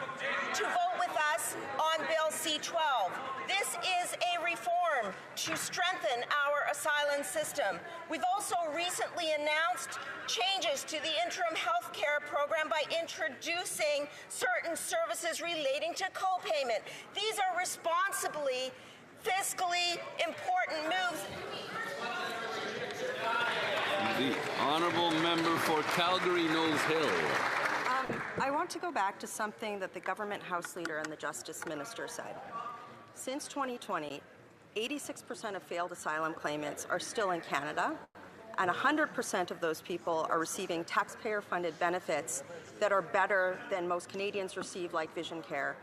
to vote with us on Bill C-12. This is a reform to strengthen our asylum system. We've also recently announced changes to the interim health care program by introducing certain services relating to co-payment. These are responsibly, fiscally important moves. The Honourable Member for Calgary Nose Hill. I want to go back to something that the government House Leader and the Justice Minister said. Since 2020, 86% of failed asylum claimants are still in Canada, and 100% of those people are receiving taxpayer-funded benefits that are better than most Canadians receive, like vision care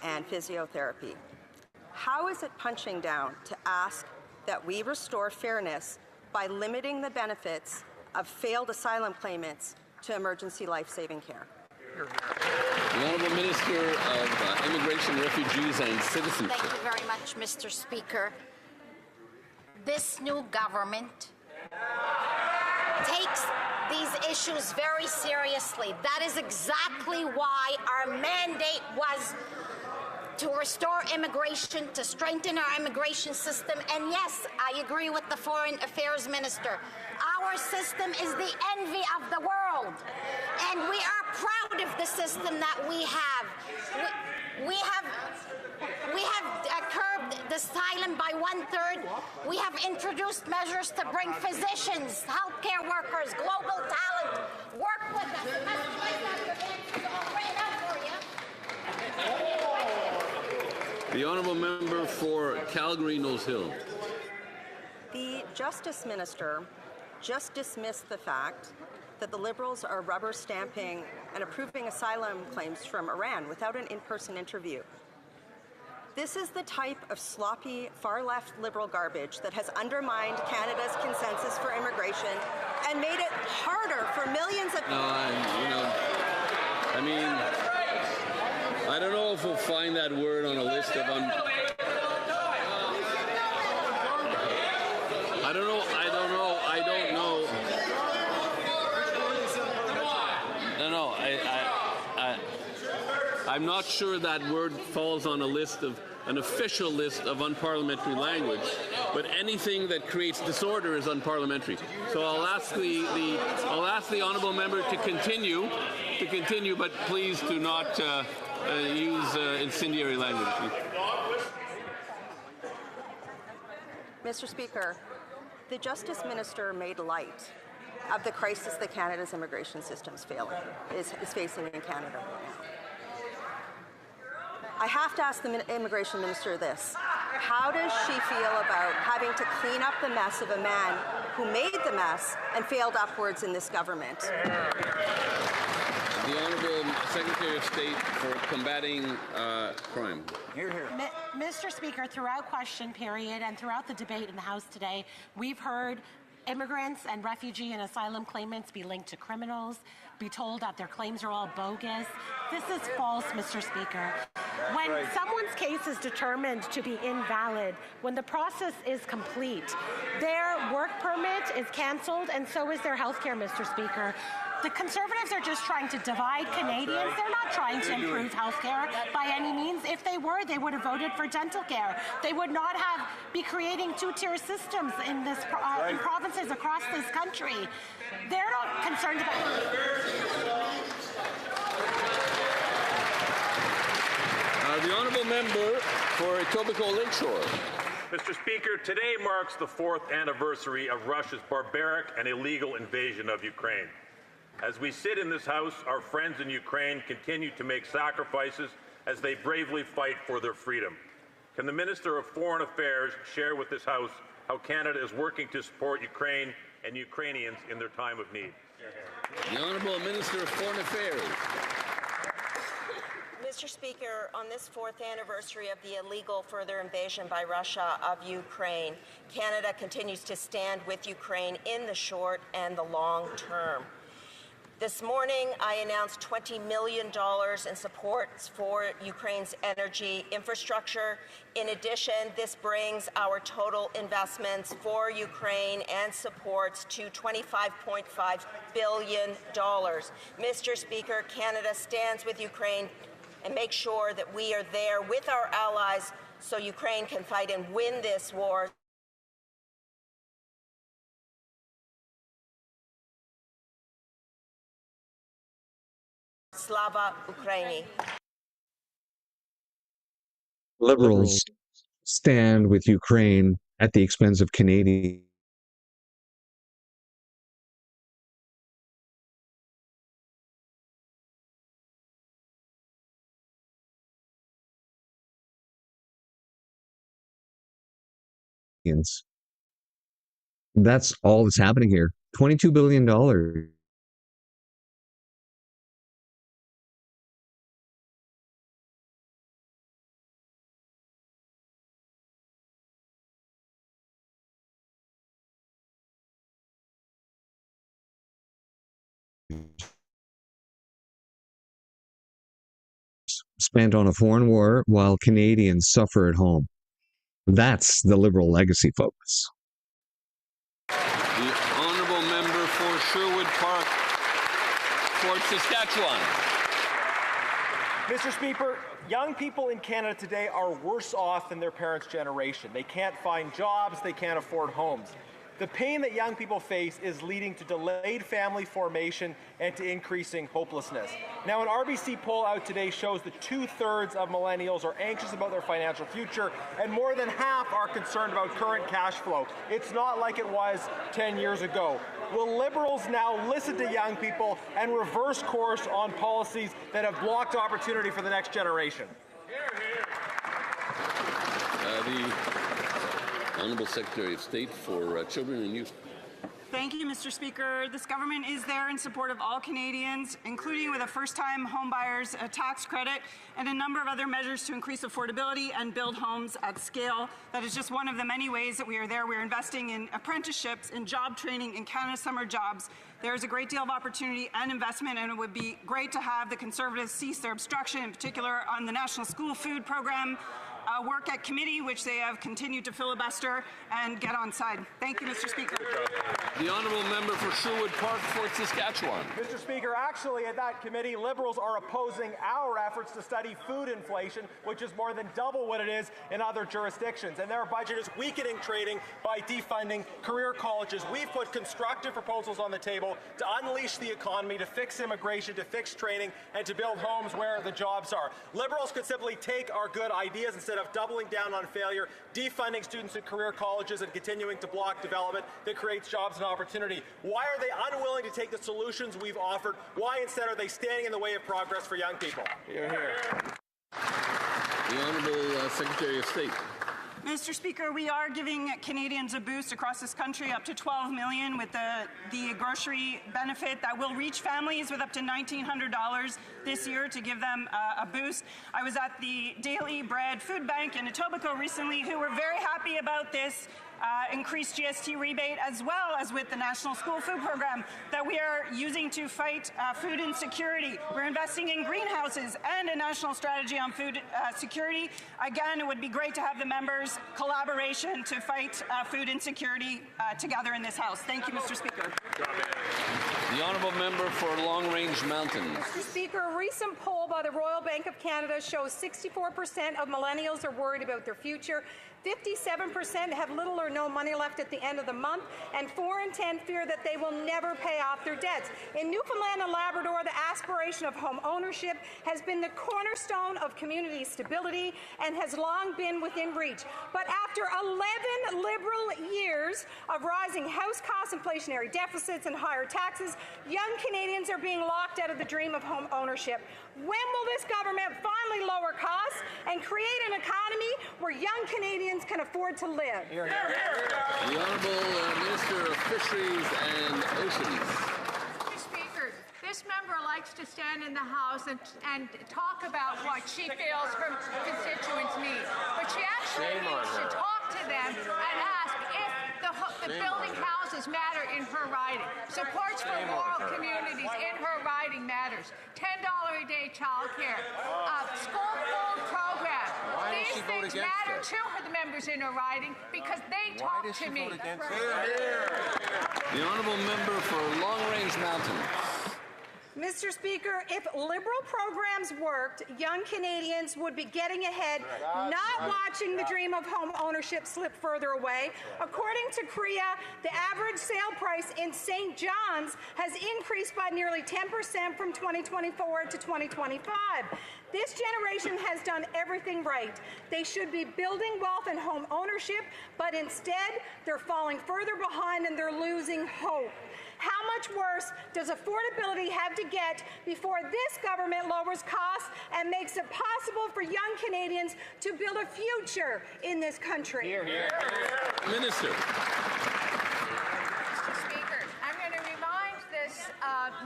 and physiotherapy. How is it punching down to ask that we restore fairness by limiting the benefits of failed asylum claimants to emergency life-saving care? The Honourable Minister of Immigration, Refugees and Citizenship. Thank you very much, Mr. Speaker. This new government takes these issues very seriously. That is exactly why our mandate was to restore immigration, to strengthen our immigration system. And yes, I agree with the Foreign Affairs Minister. Our system is the envy of the world. And we are proud of the system that we have. We have curbed the asylum by 1/3. We have introduced measures to bring physicians, healthcare workers, global talent, work with us. The Honourable Member for Calgary Nose Hill. The Justice Minister just dismissed the fact that the Liberals are rubber stamping and approving asylum claims from Iran without an in-person interview. This is the type of sloppy, far-left Liberal garbage that has undermined Canada's consensus for immigration and made it harder for millions of people. I don't know if we'll find that word on a list of I don't know. I'm not sure that word falls on an official list of unparliamentary language, but anything that creates disorder is unparliamentary. So I'll ask the honourable member to continue, but please do not use incendiary language. Mr. Speaker, the Justice Minister made light of the crisis that Canada's immigration system is facing in Canada right now. I have to ask the Immigration Minister this. How does she feel about having to clean up the mess of a man who made the mess and failed upwards in this government? The Honourable Secretary of State for Combating Crime. Hear, hear. Mr. Speaker, throughout question period and throughout the debate in the House today, we've heard immigrants and refugee and asylum claimants be linked to criminals, be told that their claims are all bogus. This is false, Mr. Speaker. When someone's case is determined to be invalid, when the process is complete, their work permit is cancelled and so is their health care, Mr. Speaker. The Conservatives are just trying to divide Canadians. They're not trying to improve health care by any means. If they were, they would have voted for dental care. They would not be creating two-tier systems in in provinces across this country. They're not concerned about... The Honourable Member for Etobicoke Lakeshore. Mr. Speaker, today marks the 4th anniversary of Russia's barbaric and illegal invasion of Ukraine. As we sit in this House, our friends in Ukraine continue to make sacrifices as they bravely fight for their freedom. Can the Minister of Foreign Affairs share with this House how Canada is working to support Ukraine and Ukrainians in their time of need? The Honourable Minister of Foreign Affairs. Mr. Speaker, on this 4th anniversary of the illegal further invasion by Russia of Ukraine, Canada continues to stand with Ukraine in the short and the long term. This morning, I announced $20 million in support for Ukraine's energy infrastructure. In addition, this brings our total investments for Ukraine and supports to $25.5 billion. Mr. Speaker, Canada stands with Ukraine and makes sure that we are there with our allies so Ukraine can fight and win this war. Slava Ukraini. Liberals stand with Ukraine at the expense of Canadians. That's all that's happening here. $22 billion. Spent on a foreign war while Canadians suffer at home. That's the Liberal legacy, folks. The Honourable Member for Sherwood Park, Fort Saskatchewan. Mr. Speaker, young people in Canada today are worse off than their parents' generation. They can't find jobs, they can't afford homes. The pain that young people face is leading to delayed family formation and to increasing hopelessness. Now, an RBC poll out today shows that 2/3 of millennials are anxious about their financial future, and more than half are concerned about current cash flow. It's not like it was 10 years ago. Will Liberals now listen to young people and reverse course on policies that have blocked opportunity for the next generation? The Honourable Secretary of State for Children and Youth. Thank you, Mr. Speaker. This government is there in support of all Canadians, including with a first-time homebuyers tax credit and a number of other measures to increase affordability and build homes at scale. That is just one of the many ways that we are there. We are investing in apprenticeships, in job training, in Canada Summer Jobs. There is a great deal of opportunity and investment, and it would be great to have the Conservatives cease their obstruction, in particular on the National School Food Program, work at committee, which they have continued to filibuster, and get on side. Thank you, Mr. Speaker. The Honourable Member for Sherwood Park, Fort Saskatchewan. Mr. Speaker, actually at that committee, Liberals are opposing our efforts to study food inflation, which is more than double what it is in other jurisdictions. And their budget is weakening trading by defunding career colleges. We've put constructive proposals on the table to unleash the economy, to fix immigration, to fix training, and to build homes where the jobs are. Liberals could simply take our good ideas instead of doubling down on failure, defunding students at career colleges, and continuing to block development that creates jobs and opportunity. Why are they unwilling to take the solutions we've offered? Why instead are they standing in the way of progress for young people? Hear, hear. The Honourable Secretary of State. Mr. Speaker, we are giving Canadians a boost across this country, up to $12 million with the grocery benefit that will reach families with up to $1,900 this year to give them a boost. I was at the Daily Bread Food Bank in Etobicoke recently, who were very happy about this increased GST rebate, as well as with the National School Food Program that we are using to fight food insecurity. We're investing in greenhouses and a national strategy on food security. Again, it would be great to have the members' collaboration to fight food insecurity together in this House. Thank you, Mr. Speaker. The Honourable Member for Long Range Mountains. Mr. Speaker, a recent poll by the Royal Bank of Canada shows 64% of millennials are worried about their future. 57% have little or no money left at the end of the month, and 4 in 10 fear that they will never pay off their debts. In Newfoundland and Labrador, the aspiration of home ownership has been the cornerstone of community stability and has long been within reach. But after 11 Liberal years of rising house costs, inflationary deficits, and higher taxes, young Canadians are being locked out of the dream of home ownership. When will this government finally lower costs and create an economy where young Canadians can afford to live? The Honourable Minister of Fisheries and Oceans. Mr. Speaker, this member likes to stand in the House and talk about what she feels her constituents need. But she actually needs to talk to them and ask if the building houses matter in her riding. Supports for rural communities in her riding matters. $10 a day childcare. School food program. These things matter to the members in her riding because they talk to me. The Honourable Member for Long Range Mountain. Mr. Speaker, if Liberal programs worked, young Canadians would be getting ahead, not watching the dream of home ownership slip further away. According to CREA, the average sale price in St. John's has increased by nearly 10% from 2024 to 2025. This generation has done everything right. They should be building wealth and home ownership, but instead they're falling further behind and they're losing hope. How much worse does affordability have to get before this government lowers costs and makes it possible for young Canadians to build a future in this country? Hear, hear. Minister. Mr. Speaker, I'm going to remind this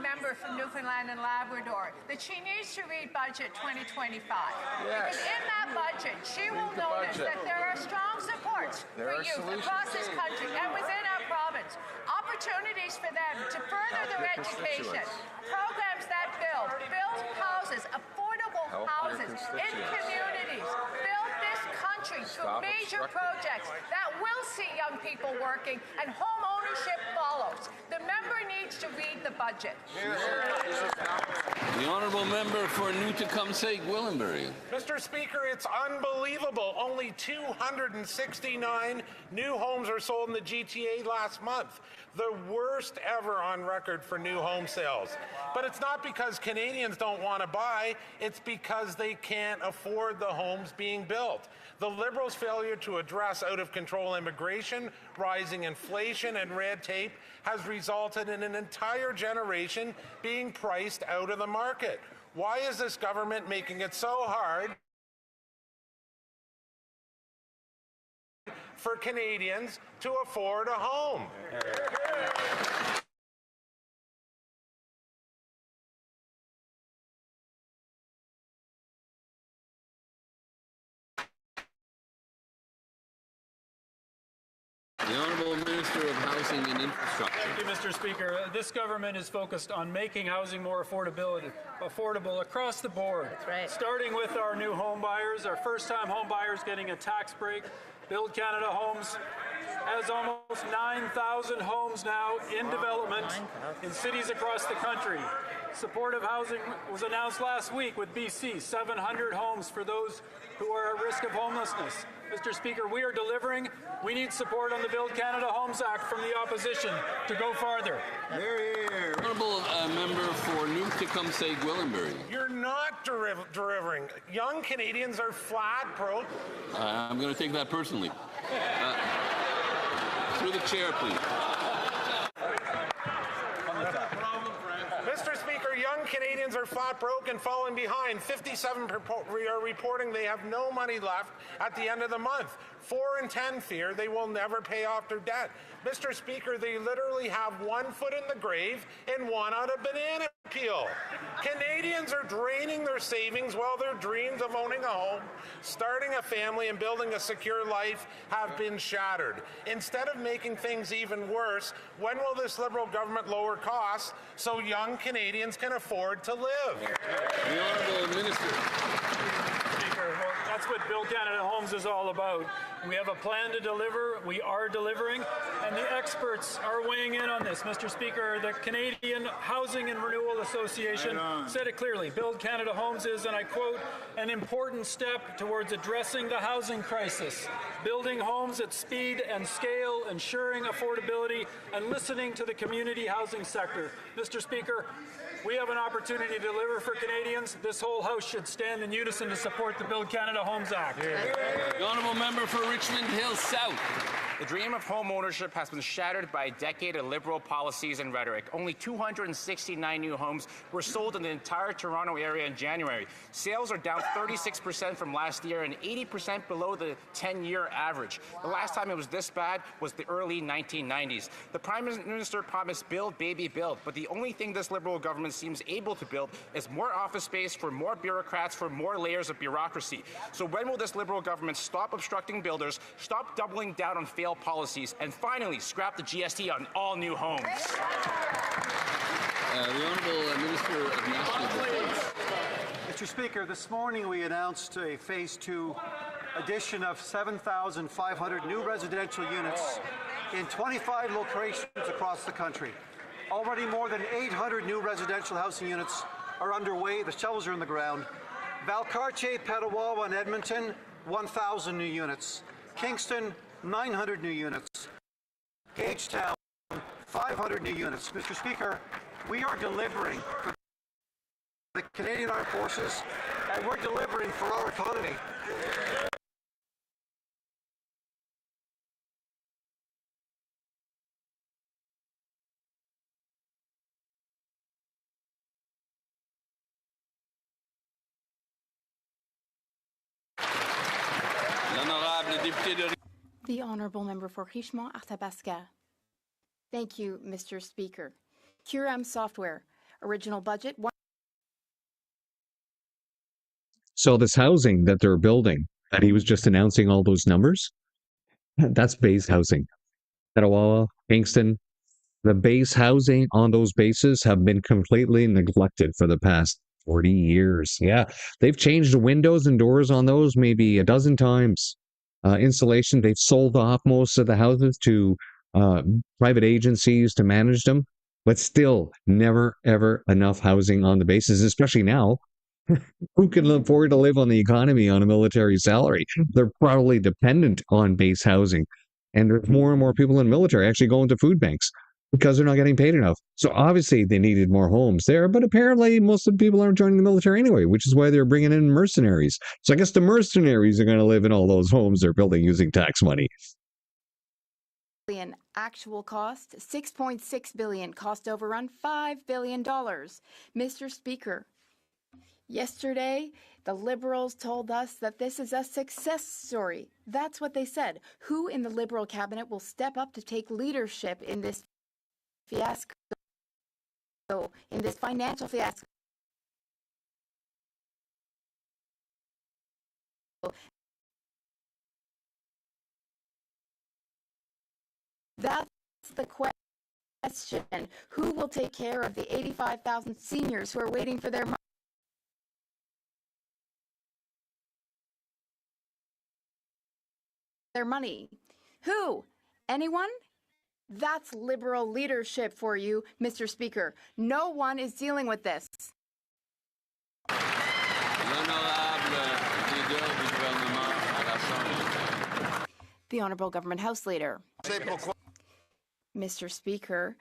member from Newfoundland and Labrador that she needs to read Budget 2025. Yes. Because in that budget, she will notice that there are strong supports for youth across this country and within our province. Opportunities for them to further their education. Programs that build houses, affordable houses in communities. Build this country through major projects that will see young people working and home ownership follows. The member needs to read the budget. The Honourable Member for New Tecumseh, Gwillimbury. Mr. Speaker, it's unbelievable. Only 269 new homes were sold in the GTA last month. The worst ever on record for new home sales. But it's not because Canadians don't want to buy, it's because they can't afford the homes being built. The Liberals' failure to address out-of-control immigration, rising inflation, and red tape has resulted in an entire generation being priced out of the market. Why is this government making it so hard for Canadians to afford a home? The Honourable Minister of Housing and Infrastructure. Thank you, Mr. Speaker. This government is focused on making housing more affordable across the board. That's right. Starting with our new home buyers, our first-time home buyers getting a tax break. Build Canada Homes has almost 9,000 homes now in development in cities across the country. Supportive housing was announced last week with BC, 700 homes for those who are at risk of homelessness. Mr. Speaker, we are delivering. We need support on the Build Canada Homes Act from the opposition to go farther. Honourable Member for New Tecumseh, Gwillimbury. You're not delivering. Young Canadians are flat broke. I'm going to take that personally. Through the chair, please. Mr. Speaker, young Canadians are flat broke and falling behind. 57 are reporting they have no money left at the end of the month. 4 in 10 fear they will never pay off their debt. Mr. Speaker, they literally have 1 foot in the grave and 1 on a banana peel. Canadians are draining their savings while their dreams of owning a home, starting a family, and building a secure life have been shattered. Instead of making things even worse, when will this Liberal government lower costs so young Canadians can afford to live? The Honourable Minister. Speaker, well, that's what Build Canada Homes is all about. We have a plan to deliver. We are delivering, and the experts are weighing in on this. Mr. Speaker, the Canadian Housing and Renewal Association said it clearly. Build Canada Homes is, and I quote, an important step towards addressing the housing crisis, building homes at speed and scale, ensuring affordability, and listening to the community housing sector. Mr. Speaker, we have an opportunity to deliver for Canadians. This whole House should stand in unison to support the Build Canada Homes Act. The honourable member for Richmond Hill South. The dream of home ownership has been shattered by a decade of Liberal policies and rhetoric. Only 269 new homes were sold in the entire Toronto area in January. Sales are down 36% from last year and 80% below the 10-year average. The last time it was this bad was the early 1990s. The Prime Minister promised build, baby, build, but the only thing this Liberal government seems able to build is more office space for more bureaucrats, for more layers of bureaucracy. So when will this Liberal government stop obstructing builders, stop doubling down on failed policies, and finally scrap the GST on all new homes? The Honourable Minister of National Defence. Mr. Speaker, this morning we announced a Phase 2 addition of 7,500 new residential units in 25 locations across the country. Already more than 800 new residential housing units are underway. The shovels are in the ground. Valcartier, Petawawa, and Edmonton, 1,000 new units. Kingston, 900 new units. Gagetown, 500 new units. Mr. Speaker, we are delivering for the Canadian Armed Forces, and we're delivering for our economy. The Honourable Member for Richmond-Arthabasca. Thank you, Mr. Speaker. Curam Software, original budget. So this housing that they're building, that he was just announcing all those numbers, that's base housing. Petawawa, Kingston, the base housing on those bases have been completely neglected for the past 40 years. Yeah, they've changed the windows and doors on those maybe a dozen times. Insulation, they've sold off most of the houses to private agencies to manage them, but still never, ever enough housing on the bases, especially now. Who can afford to live on the economy on a military salary? They're probably dependent on base housing. And there's more and more people in the military actually going to food banks because they're not getting paid enough. So obviously they needed more homes there, but apparently most of the people aren't joining the military anyway, which is why they're bringing in mercenaries. So I guess the mercenaries are going to live in all those homes they're building using tax money. Actual cost, $6.6 billion. Cost overrun, $5 billion. Mr. Speaker, yesterday, the Liberals told us that this is a success story. That's what they said. Who in the Liberal cabinet will step up to take leadership in this fiasco, in this financial fiasco? That's the question. Who will take care of the 85,000 seniors who are waiting for their money? Who? Anyone? That's Liberal leadership for you, Mr. Speaker. No one is dealing with this. The Honourable Government House Leader. Mr. Speaker,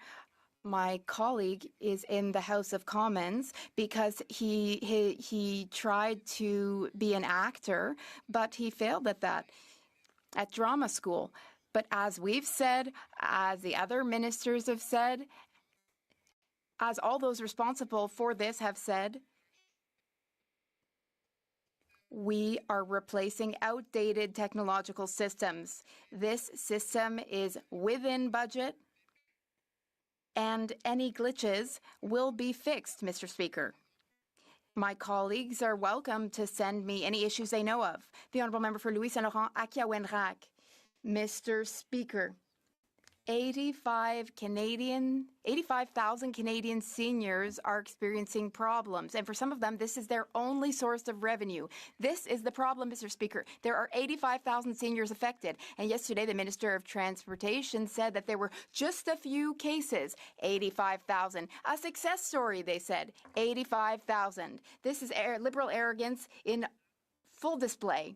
my colleague is in the House of Commons because he tried to be an actor, but he failed at that, at drama school. But as we've said, as the other ministers have said, as all those responsible for this have said, we are replacing outdated technological systems. This system is within budget, and any glitches will be fixed, Mr. Speaker. My colleagues are welcome to send me any issues they know of. The Honourable Member for Louis Saint Laurent, Akia-Wenrac. Mr. Speaker, 85,000 Canadian seniors are experiencing problems, and for some of them, this is their only source of revenue. This is the problem, Mr. Speaker. There are 85,000 seniors affected, and yesterday the Minister of Transportation said that there were just a few cases. 85,000. A success story, they said. 85,000. This is Liberal arrogance in full display.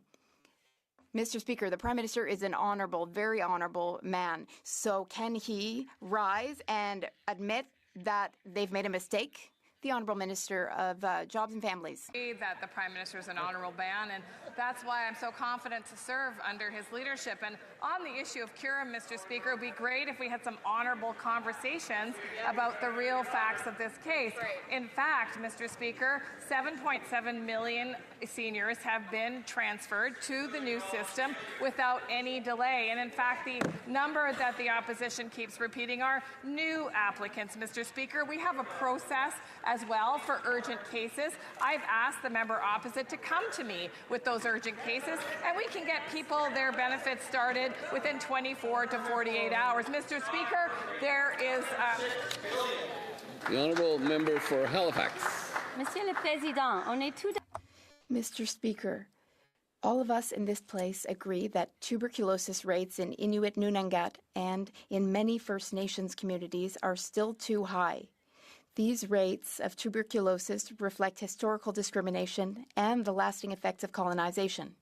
Mr. Speaker, the Prime Minister is an honourable, very honourable man. So can he rise and admit that they've made a mistake? The Honourable Minister of Jobs and Families. That the Prime Minister is an honourable man, and that's why I'm so confident to serve under his leadership. And on the issue of Curem, Mr. Speaker, it would be great if we had some honourable conversations about the real facts of this case. In fact, Mr. Speaker, 7.7 million seniors have been transferred to the new system without any delay. And in fact, the number that the opposition keeps repeating are new applicants, Mr. Speaker. We have a process as well for urgent cases. I've asked the member opposite to come to me with those urgent cases, and we can get people their benefits started within 24 to 48 hours. Mr. Speaker, there is... The Honourable Member for Halifax. Monsieur le Président, on est tout... Mr. Speaker, all of us in this place agree that tuberculosis rates in Inuit Nunangat and in many First Nations communities are still too high. These rates of tuberculosis reflect historical discrimination and the lasting effects of colonization.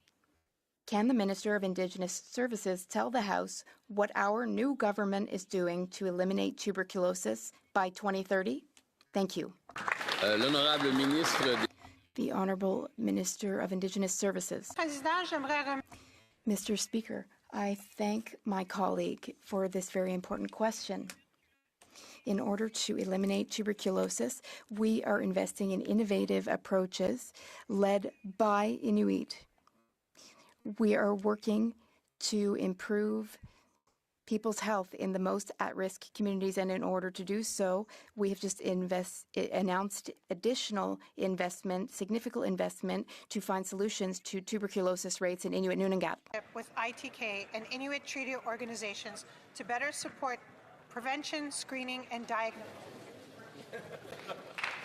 Can the Minister of Indigenous Services tell the House what our new government is doing to eliminate tuberculosis by 2030? Thank you. L'honorable ministre. The Honourable Minister of Indigenous Services. Mr. Speaker, I thank my colleague for this very important question. In order to eliminate tuberculosis, we are investing in innovative approaches led by Inuit. We are working to improve people's health in the most at-risk communities, and in order to do so, we have just announced additional investment, significant investment, to find solutions to tuberculosis rates in Inuit Nunangat. With ITK and Inuit treaty organizations to better support prevention, screening, and diagnosis.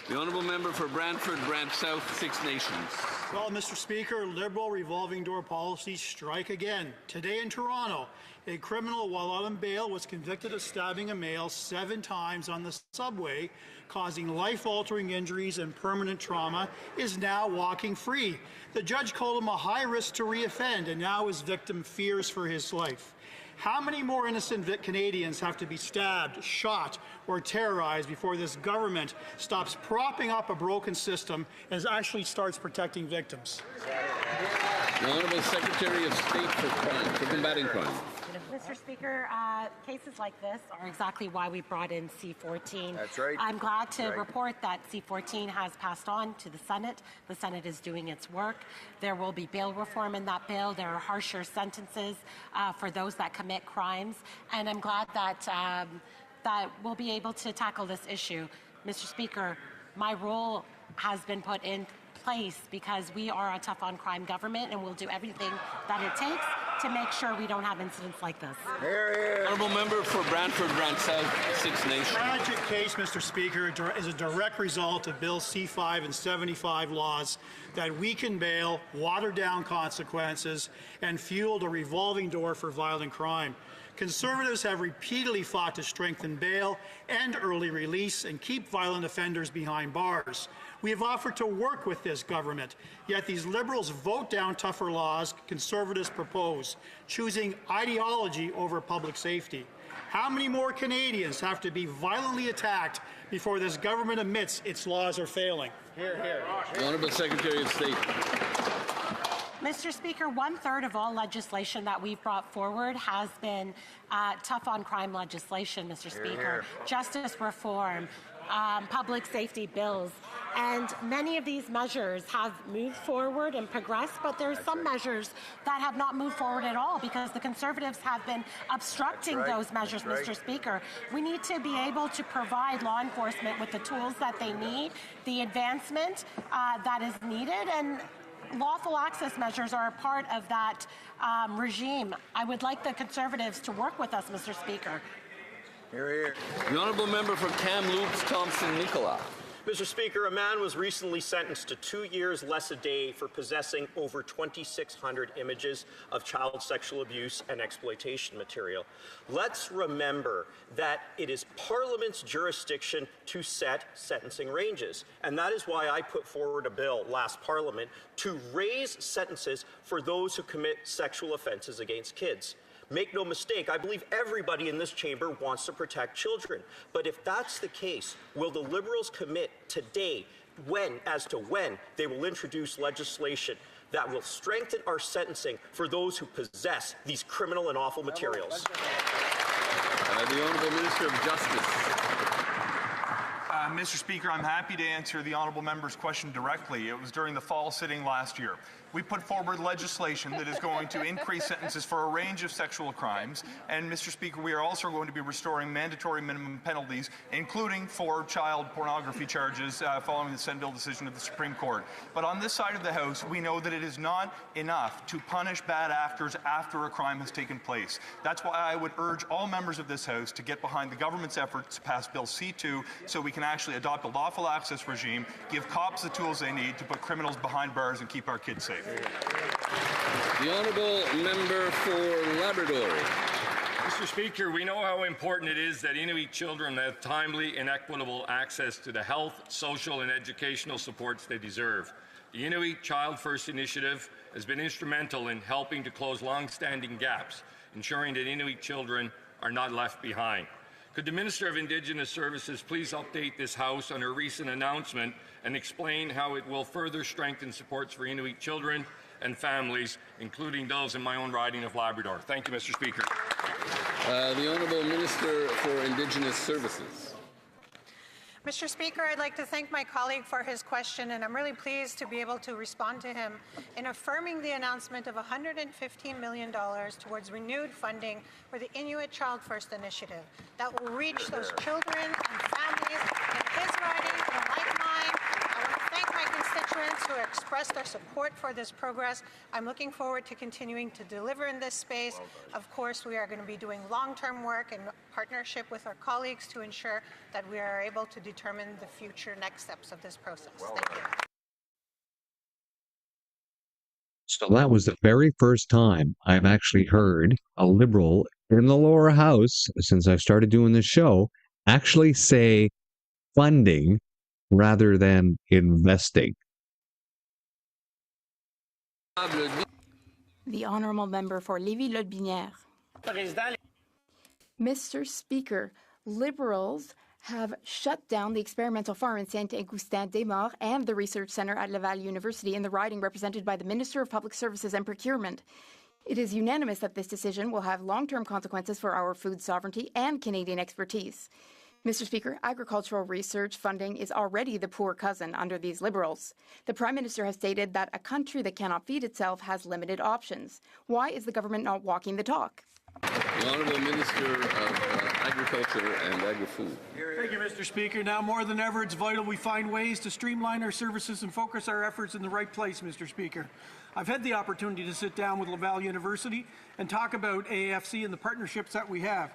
The Honourable Member for Brantford, Brant South, Six Nations. Well, Mr. Speaker, Liberal revolving door policies strike again. Today in Toronto, a criminal while on bail was convicted of stabbing a male 7 times on the subway, causing life-altering injuries and permanent trauma, is now walking free. The judge called him a high risk to reoffend, and now his victim fears for his life. How many more innocent Canadians have to be stabbed, shot, or terrorized before this government stops propping up a broken system and actually starts protecting victims? The Honourable Secretary of State for Crime, for combating crime. Mr. Speaker, cases like this are exactly why we brought in C-14. That's right. I'm glad to report that C-14 has passed on to the Senate. The Senate is doing its work. There will be bail reform in that bill. There are harsher sentences for those that commit crimes. And I'm glad that, that we'll be able to tackle this issue. Mr. Speaker, my role has been put in place because we are a tough on crime government, and we'll do everything that it takes to make sure we don't have incidents like this. Honourable Member for Brantford, Brant South, Six Nations. The tragic case, Mr. Speaker, is a direct result of Bill C-5 and 75 laws that weaken bail, water down consequences, and fueled a revolving door for violent crime. Conservatives have repeatedly fought to strengthen bail and early release and keep violent offenders behind bars. We have offered to work with this government, yet these Liberals vote down tougher laws Conservatives propose, choosing ideology over public safety. How many more Canadians have to be violently attacked before this government admits its laws are failing? Hear, hear. The Honourable Secretary of State. Mr. Speaker, 1/3 of all legislation that we've brought forward has been tough on crime legislation, Mr. Speaker. Justice reform, public safety bills, and many of these measures have moved forward and progressed, but there's some measures that have not moved forward at all because the Conservatives have been obstructing those measures, Mr. Speaker. We need to be able to provide law enforcement with the tools that they need, the advancement that is needed, and lawful access measures are a part of that regime. I would like the Conservatives to work with us, Mr. Speaker. The honourable member for Kamloops, Thompson-Nicola. Mr. Speaker, a man was recently sentenced to 2 years less a day for possessing over 2,600 images of child sexual abuse and exploitation material. Let's remember that it is Parliament's jurisdiction to set sentencing ranges, and that is why I put forward a bill last Parliament to raise sentences for those who commit sexual offences against kids. Make no mistake, I believe everybody in this chamber wants to protect children. But if that's the case, will the Liberals commit today as to when they will introduce legislation that will strengthen our sentencing for those who possess these criminal and awful materials? The Honourable Minister of Justice. Mr. Speaker, I'm happy to answer the honourable member's question directly. It was during the fall sitting last year. We put forward legislation that is going to increase sentences for a range of sexual crimes. And, Mr. Speaker, we are also going to be restoring mandatory minimum penalties, including for child pornography charges following the Senate bill decision of the Supreme Court. But on this side of the House, we know that it is not enough to punish bad actors after a crime has taken place. That's why I would urge all members of this House to get behind the government's efforts to pass Bill C-2 so we can actually adopt a lawful access regime, give cops the tools they need to put criminals behind bars and keep our kids safe. The honourable member for Labrador. Mr. Speaker, we know how important it is that Inuit children have timely and equitable access to the health, social and educational supports they deserve. The Inuit Child First Initiative has been instrumental in helping to close long-standing gaps, ensuring that Inuit children are not left behind. Could the Minister of Indigenous Services please update this House on her recent announcement and explain how it will further strengthen supports for Inuit children and families, including those in my own riding of Labrador? Thank you, Mr. Speaker. The Honourable Minister for Indigenous Services. Mr. Speaker, I'd like to thank my colleague for his question, and I'm really pleased to be able to respond to him in affirming the announcement of $115 million towards renewed funding for the Inuit Child First Initiative that will reach those children and families in his riding and like mine. I want to thank my constituents who expressed their support for this progress. I'm looking forward to continuing to deliver in this space. Of course, we are going to be doing long-term work in partnership with our colleagues to ensure that we are able to determine the future next steps of this process. Thank you. So that was the very first time I've actually heard a Liberal in the lower house, since I've started doing this show, actually say funding rather than investing. The honourable member for Lévis-Lotbinière. Mr. Speaker, Liberals have shut down the experimental farm in Saint-Augustin-des-Maures and the research centre at Laval University in the riding represented by the Minister of Public Services and Procurement. It is unanimous that this decision will have long-term consequences for our food sovereignty and Canadian expertise. Mr. Speaker, agricultural research funding is already the poor cousin under these Liberals. The Prime Minister has stated that a country that cannot feed itself has limited options. Why is the government not walking the talk? The Honourable Minister of Agriculture and Agri-Food. Thank you, Mr. Speaker. Now more than ever, it's vital we find ways to streamline our services and focus our efforts in the right place, Mr. Speaker. I've had the opportunity to sit down with Laval University and talk about AFC and the partnerships that we have.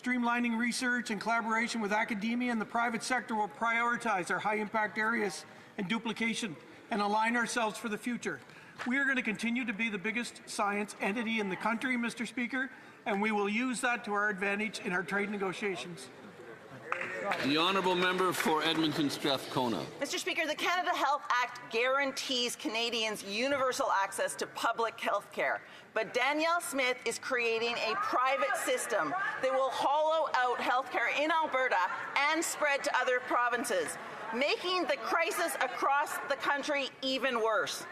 Streamlining research and collaboration with academia and the private sector will prioritize our high-impact areas and duplication and align ourselves for the future. We are going to continue to be the biggest science entity in the country, Mr. Speaker, and we will use that to our advantage in our trade negotiations. The honourable member for Edmonton Strathcona. Mr. Speaker, the Canada Health Act guarantees Canadians universal access to public health care. But Danielle Smith is creating a private system that will hollow out health care in Alberta and spread to other provinces, making the crisis across the country even worse.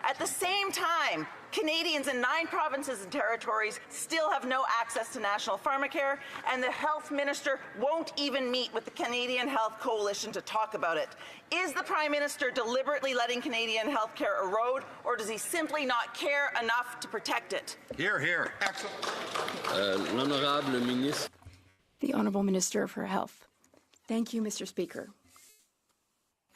At the same time, Canadians in 9 provinces and territories still have no access to national pharmacare, and the health minister won't even meet with the Canadian Health Coalition to talk about it. Is the Prime Minister deliberately letting Canadian health care erode, or does he simply not care enough to protect it? Hear, hear. Excellent. L'Honorable Ministre. The Honourable Minister for Health. Thank you, Mr. Speaker.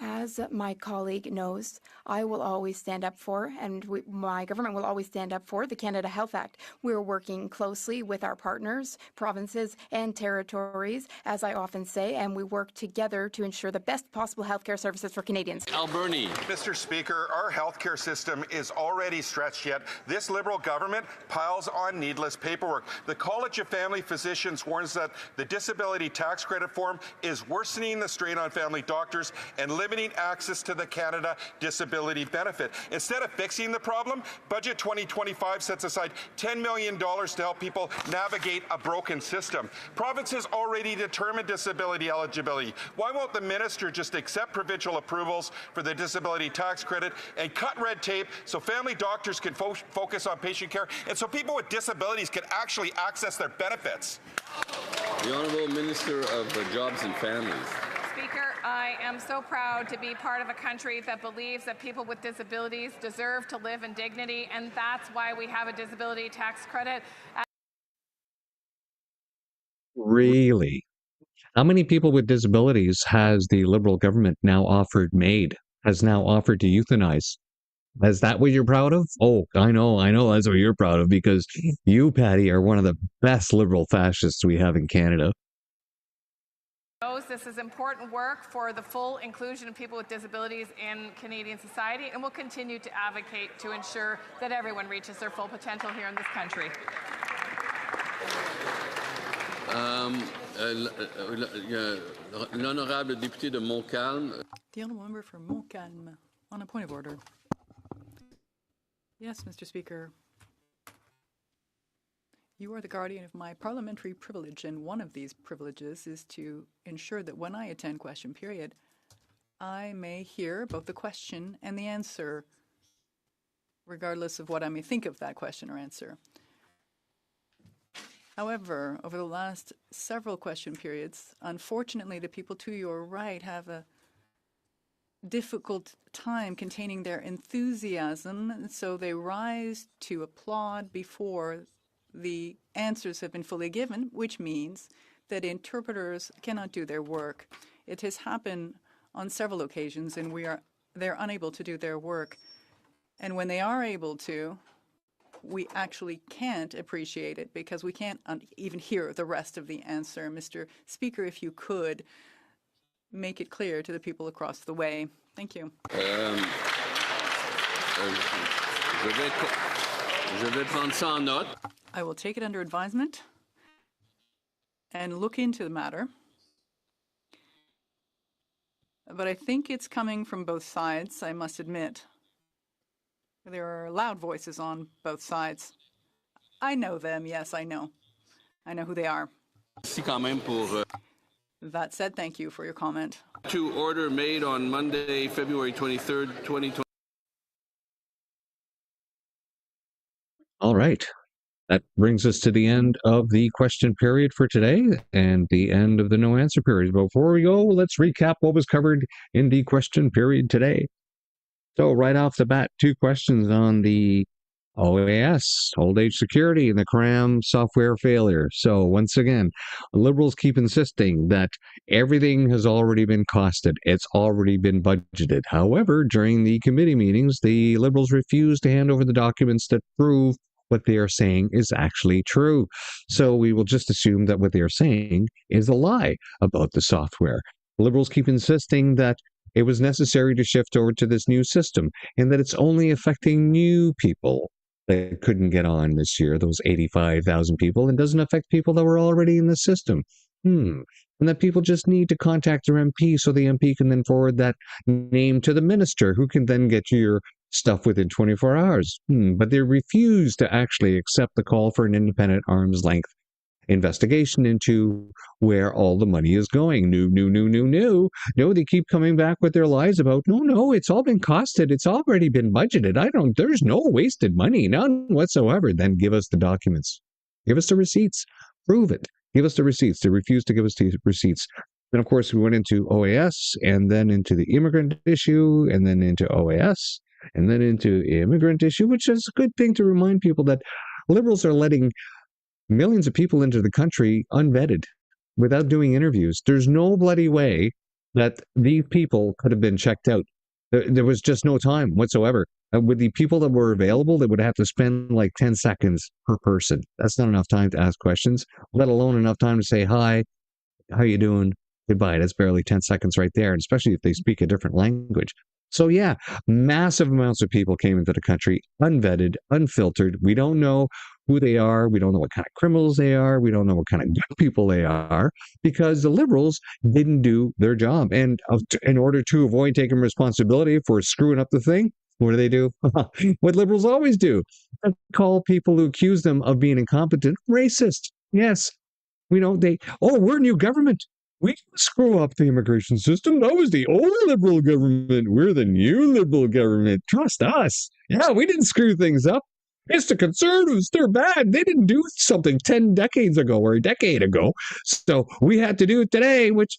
As my colleague knows, I will always stand up for, and my government will always stand up for, the Canada Health Act. We're working closely with our partners, provinces, and territories, as I often say, and we work together to ensure the best possible healthcare services for Canadians. Alberni. Mr. Speaker, our healthcare system is already stretched, yet this Liberal government piles on needless paperwork. The College of Family Physicians warns that the disability tax credit form is worsening the strain on family doctors and limiting access to the Canada Disability Benefit. Instead of fixing the problem, Budget 2025 sets aside $10 million to help people navigate a broken system. Provinces already determine disability eligibility. Why won't the minister just accept provincial approvals for the disability tax credit and cut red tape so family doctors can focus on patient care and so people with disabilities can actually access their benefits? The Honourable Minister of Jobs and Families. Speaker, I am so proud to be part of a country that believes that people with disabilities deserve to live in dignity, and that's why we have a disability tax credit. Really? How many people with disabilities has the Liberal government now offered to euthanize? Is that what you're proud of? Oh, I know that's what you're proud of, because you, Patty, are one of the best Liberal fascists we have in Canada. This is important work for the full inclusion of people with disabilities in Canadian society, and will continue to advocate to ensure that everyone reaches their full potential here in this country. L'honorable député de Montcalm. The honourable member for Montcalm, on a point of order. Yes, Mr. Speaker. You are the guardian of my parliamentary privilege, and one of these privileges is to ensure that when I attend question period, I may hear both the question and the answer, regardless of what I may think of that question or answer. However, over the last several question periods, unfortunately, the people to your right have a difficult time containing their enthusiasm, so they rise to applaud before the answers have been fully given, which means that interpreters cannot do their work. It has happened on several occasions, and they're unable to do their work. And when they are able to, we actually can't appreciate it because we can't even hear the rest of the answer. Mr. Speaker, if you could make it clear to the people across the way. Thank you. Je vais prendre ça en note. I will take it under advisement and look into the matter. But I think it's coming from both sides, I must admit. There are loud voices on both sides. I know them, yes, I know. I know who they are. That said, thank you for your comment. To order made on Monday, February 23rd, 2020. All right. That brings us to the end of the question period for today and the end of the no answer period. Before we go, let's recap what was covered in the question period today. So right off the bat, 2 questions on the OAS, old age security, and the CRAM software failure. So once again, Liberals keep insisting that everything has already been costed. It's already been budgeted. However, during the committee meetings, the Liberals refused to hand over the documents that prove what they are saying is actually true. So we will just assume that what they are saying is a lie about the software. Liberals keep insisting that it was necessary to shift over to this new system and that it's only affecting new people that couldn't get on this year, those 85,000 people, and doesn't affect people that were already in the system. And that people just need to contact their MP so the MP can then forward that name to the minister, who can then get you your stuff within 24 hours. But they refuse to actually accept the call for an independent arm's length investigation into where all the money is going. No, they keep coming back with their lies about, no, it's all been costed. It's already been budgeted. There's no wasted money, none whatsoever. Then give us the documents. Give us the receipts. Prove it. Give us the receipts. They refuse to give us the receipts. Then, of course, we went into OAS and then into the immigrant issue and then into OAS and then into immigrant issue, which is a good thing to remind people that Liberals are letting millions of people into the country unvetted without doing interviews. There's no bloody way that these people could have been checked out. There was just no time whatsoever. With the people that were available, they would have to spend like 10 seconds per person. That's not enough time to ask questions, let alone enough time to say, hi, how you doing? Goodbye. That's barely 10 seconds right there, and especially if they speak a different language. So yeah, massive amounts of people came into the country, unvetted, unfiltered. We don't know who they are. We don't know what kind of criminals they are. We don't know what kind of good people they are, because the Liberals didn't do their job. And in order to avoid taking responsibility for screwing up the thing, what do? What Liberals always do. They call people who accuse them of being incompetent racist. Yes. We're new government. We didn't screw up the immigration system. That was the old Liberal government. We're the new Liberal government. Trust us. Yeah, we didn't screw things up. It's the Conservatives. They're bad. They didn't do something 10 decades ago or a decade ago. So we had to do it today, which,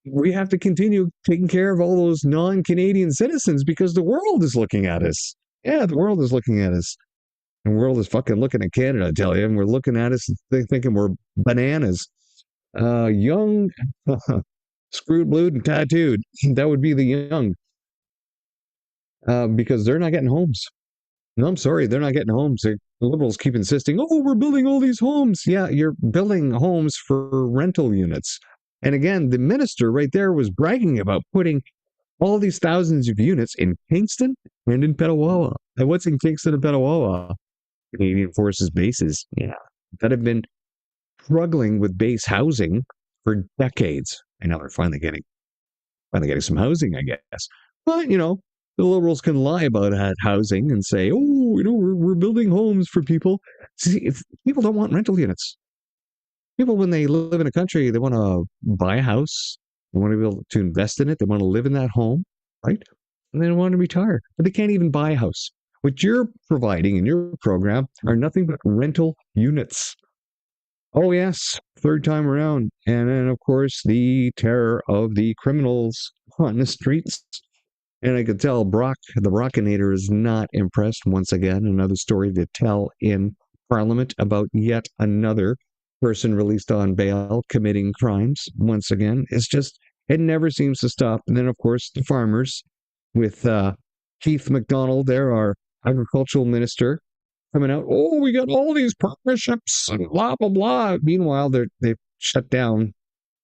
we have to continue taking care of all those non-Canadian citizens because the world is looking at us. Yeah, the world is looking at us. The world is fucking looking at Canada, I tell you, and we're looking at us and thinking we're bananas. Young, screwed, blued, and tattooed. That would be the young. Because they're not getting homes. No, I'm sorry, they're not getting homes. The Liberals keep insisting, we're building all these homes. Yeah, you're building homes for rental units. And again, the minister right there was bragging about putting all these thousands of units in Kingston and in Petawawa. And what's in Kingston and Petawawa? Canadian Forces bases. Yeah, that have been struggling with base housing for decades. And now they're finally getting some housing, I guess. But, the Liberals can lie about housing and say, we're building homes for people. See, if people don't want rental units. People, when they live in a country, they want to buy a house. They want to be able to invest in it. They want to live in that home, right? And they want to retire. But they can't even buy a house. What you're providing in your program are nothing but rental units. Oh, yes, third time around. And then, of course, the terror of the criminals on the streets. And I could tell the Brockinator is not impressed once again. Another story to tell in Parliament about yet another person released on bail committing crimes. Once again, it never seems to stop. And then, of course, the farmers with Keith MacDonald, there, our agricultural minister, coming out, we got all these partnerships and blah, blah, blah. Meanwhile, they've shut down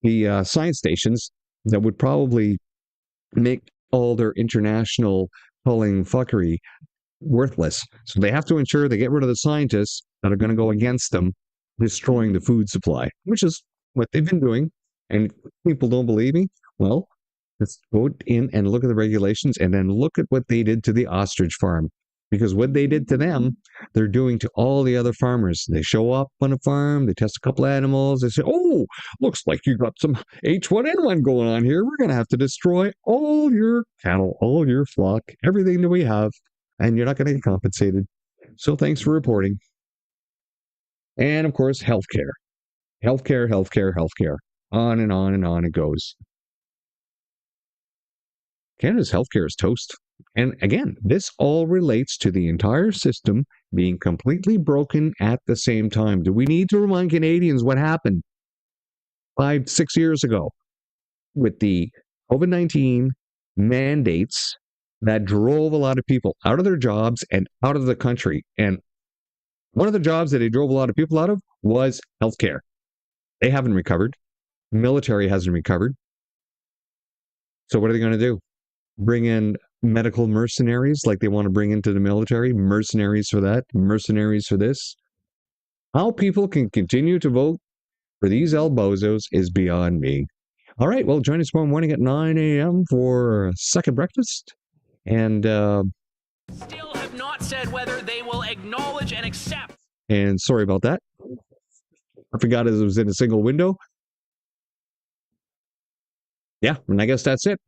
the science stations that would probably make all their international pulling fuckery worthless. So they have to ensure they get rid of the scientists that are going to go against them, destroying the food supply, which is what they've been doing. And people don't believe me? Well, let's go in and look at the regulations and then look at what they did to the ostrich farm. Because what they did to them, they're doing to all the other farmers. They show up on a farm, they test a couple of animals, they say, looks like you got some H1N1 going on here. We're going to have to destroy all your cattle, all your flock, everything that we have, and you're not going to get compensated. So thanks for reporting. And of course, healthcare. Healthcare. On and on and on it goes. Canada's healthcare is toast. And again, this all relates to the entire system being completely broken at the same time. Do we need to remind Canadians what happened 5-6 years ago with the COVID-19 mandates that drove a lot of people out of their jobs and out of the country? And one of the jobs that they drove a lot of people out of was healthcare. They haven't recovered. Military hasn't recovered. So what are they going to do? Bring in medical mercenaries like they want to bring into the military? Mercenaries for that, mercenaries for this. How people can continue to vote for these elbozos is beyond me. All right, well, join us tomorrow morning at 9 a.m. for second breakfast. And still have not said whether they will acknowledge and accept. And sorry about that. I forgot it was in a single window. Yeah, and I guess that's it.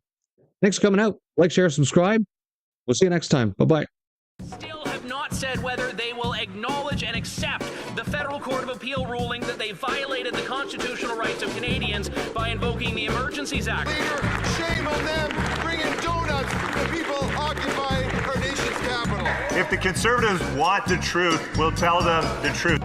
Thanks for coming out. Like, share, subscribe. We'll see you next time. Bye-bye. Still have not said whether they will acknowledge and accept the Federal Court of Appeal ruling that they violated the constitutional rights of Canadians by invoking the Emergencies Act. Leader, shame on them bringing donuts to people occupying our nation's capital. If the Conservatives want the truth, we'll tell them the truth.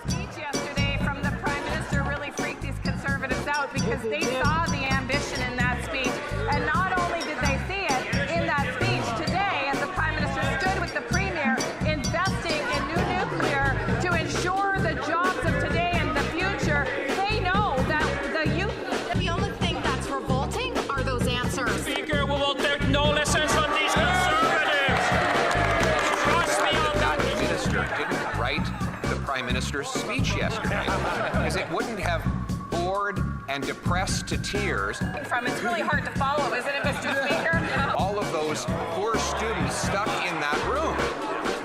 Speech yesterday from the Prime Minister really freaked these Conservatives out because because they saw the ambition in that speech. And not only did they see it in that speech today, as the Prime Minister stood with the Premier investing in new nuclear to ensure the jobs of today and the future, they know that the youth... The only thing that's revolting are those answers. Speaker, we will take no lessons from these conservatives. Trust me on that. The Minister didn't write the Prime Minister's speech yesterday because it wouldn't have bored and depressed to tears. It's really hard to follow, isn't it, Mr. Speaker? All of those poor students stuck in that room.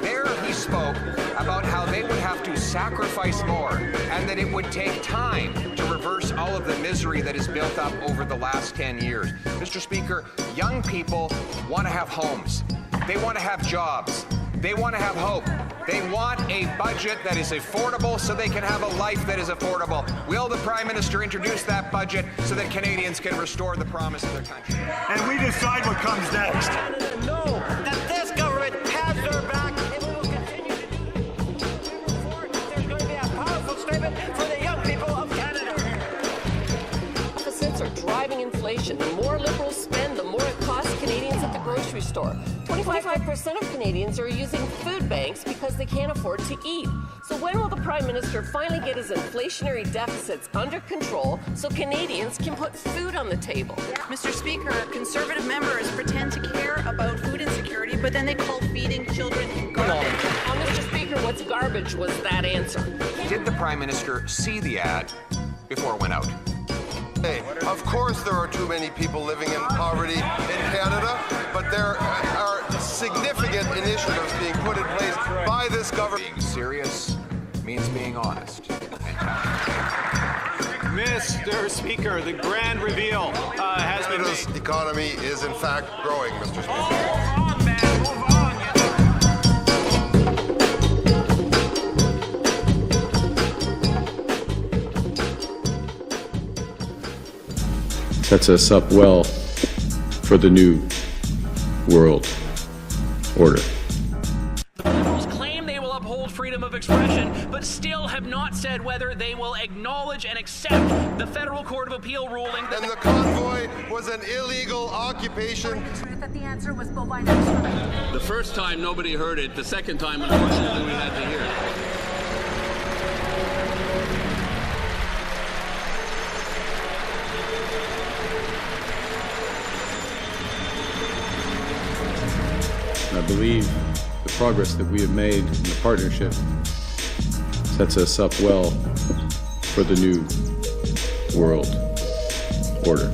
There he spoke about how they would have to sacrifice more and that it would take time to reverse all of the misery that has built up over the last 10 years. Mr. Speaker, young people want to have homes. They want to have jobs. They want to have hope. They want a budget that is affordable so they can have a life that is affordable. Will the Prime Minister introduce that budget so that Canadians can restore the promise of their country? And we decide what comes next. Know that this government has their back and we will continue to do this. We report that there's going to be a powerful statement for the young people of Canada. Deficits are driving inflation. The more Liberals spend, the more it costs Canadians at the grocery store. 25% of Canadians are using food banks because they can't afford to eat. So when will the Prime Minister finally get his inflationary deficits under control so Canadians can put food on the table? Mr. Speaker, Conservative members pretend to care about food insecurity, but then they call feeding children garbage. Mr. Speaker, what's garbage was that answer? Did the Prime Minister see the ad before it went out? Hey, of course there are too many people living in poverty in Canada, but there are significant initiatives being put in place by this government. Being serious means being honest. Mr. Speaker, the grand reveal has been made. Canada's economy is in fact growing, Mr. Speaker. Sets us up well for the new world order. The Liberals claim they will uphold freedom of expression, but still have not said whether they will acknowledge and accept the Federal Court of Appeal ruling. And the convoy was an illegal occupation. That the answer was bovine excrement. The first time nobody heard it. The second time, unfortunately, we had to hear it. I believe the progress that we have made in the partnership sets us up well for the new world order.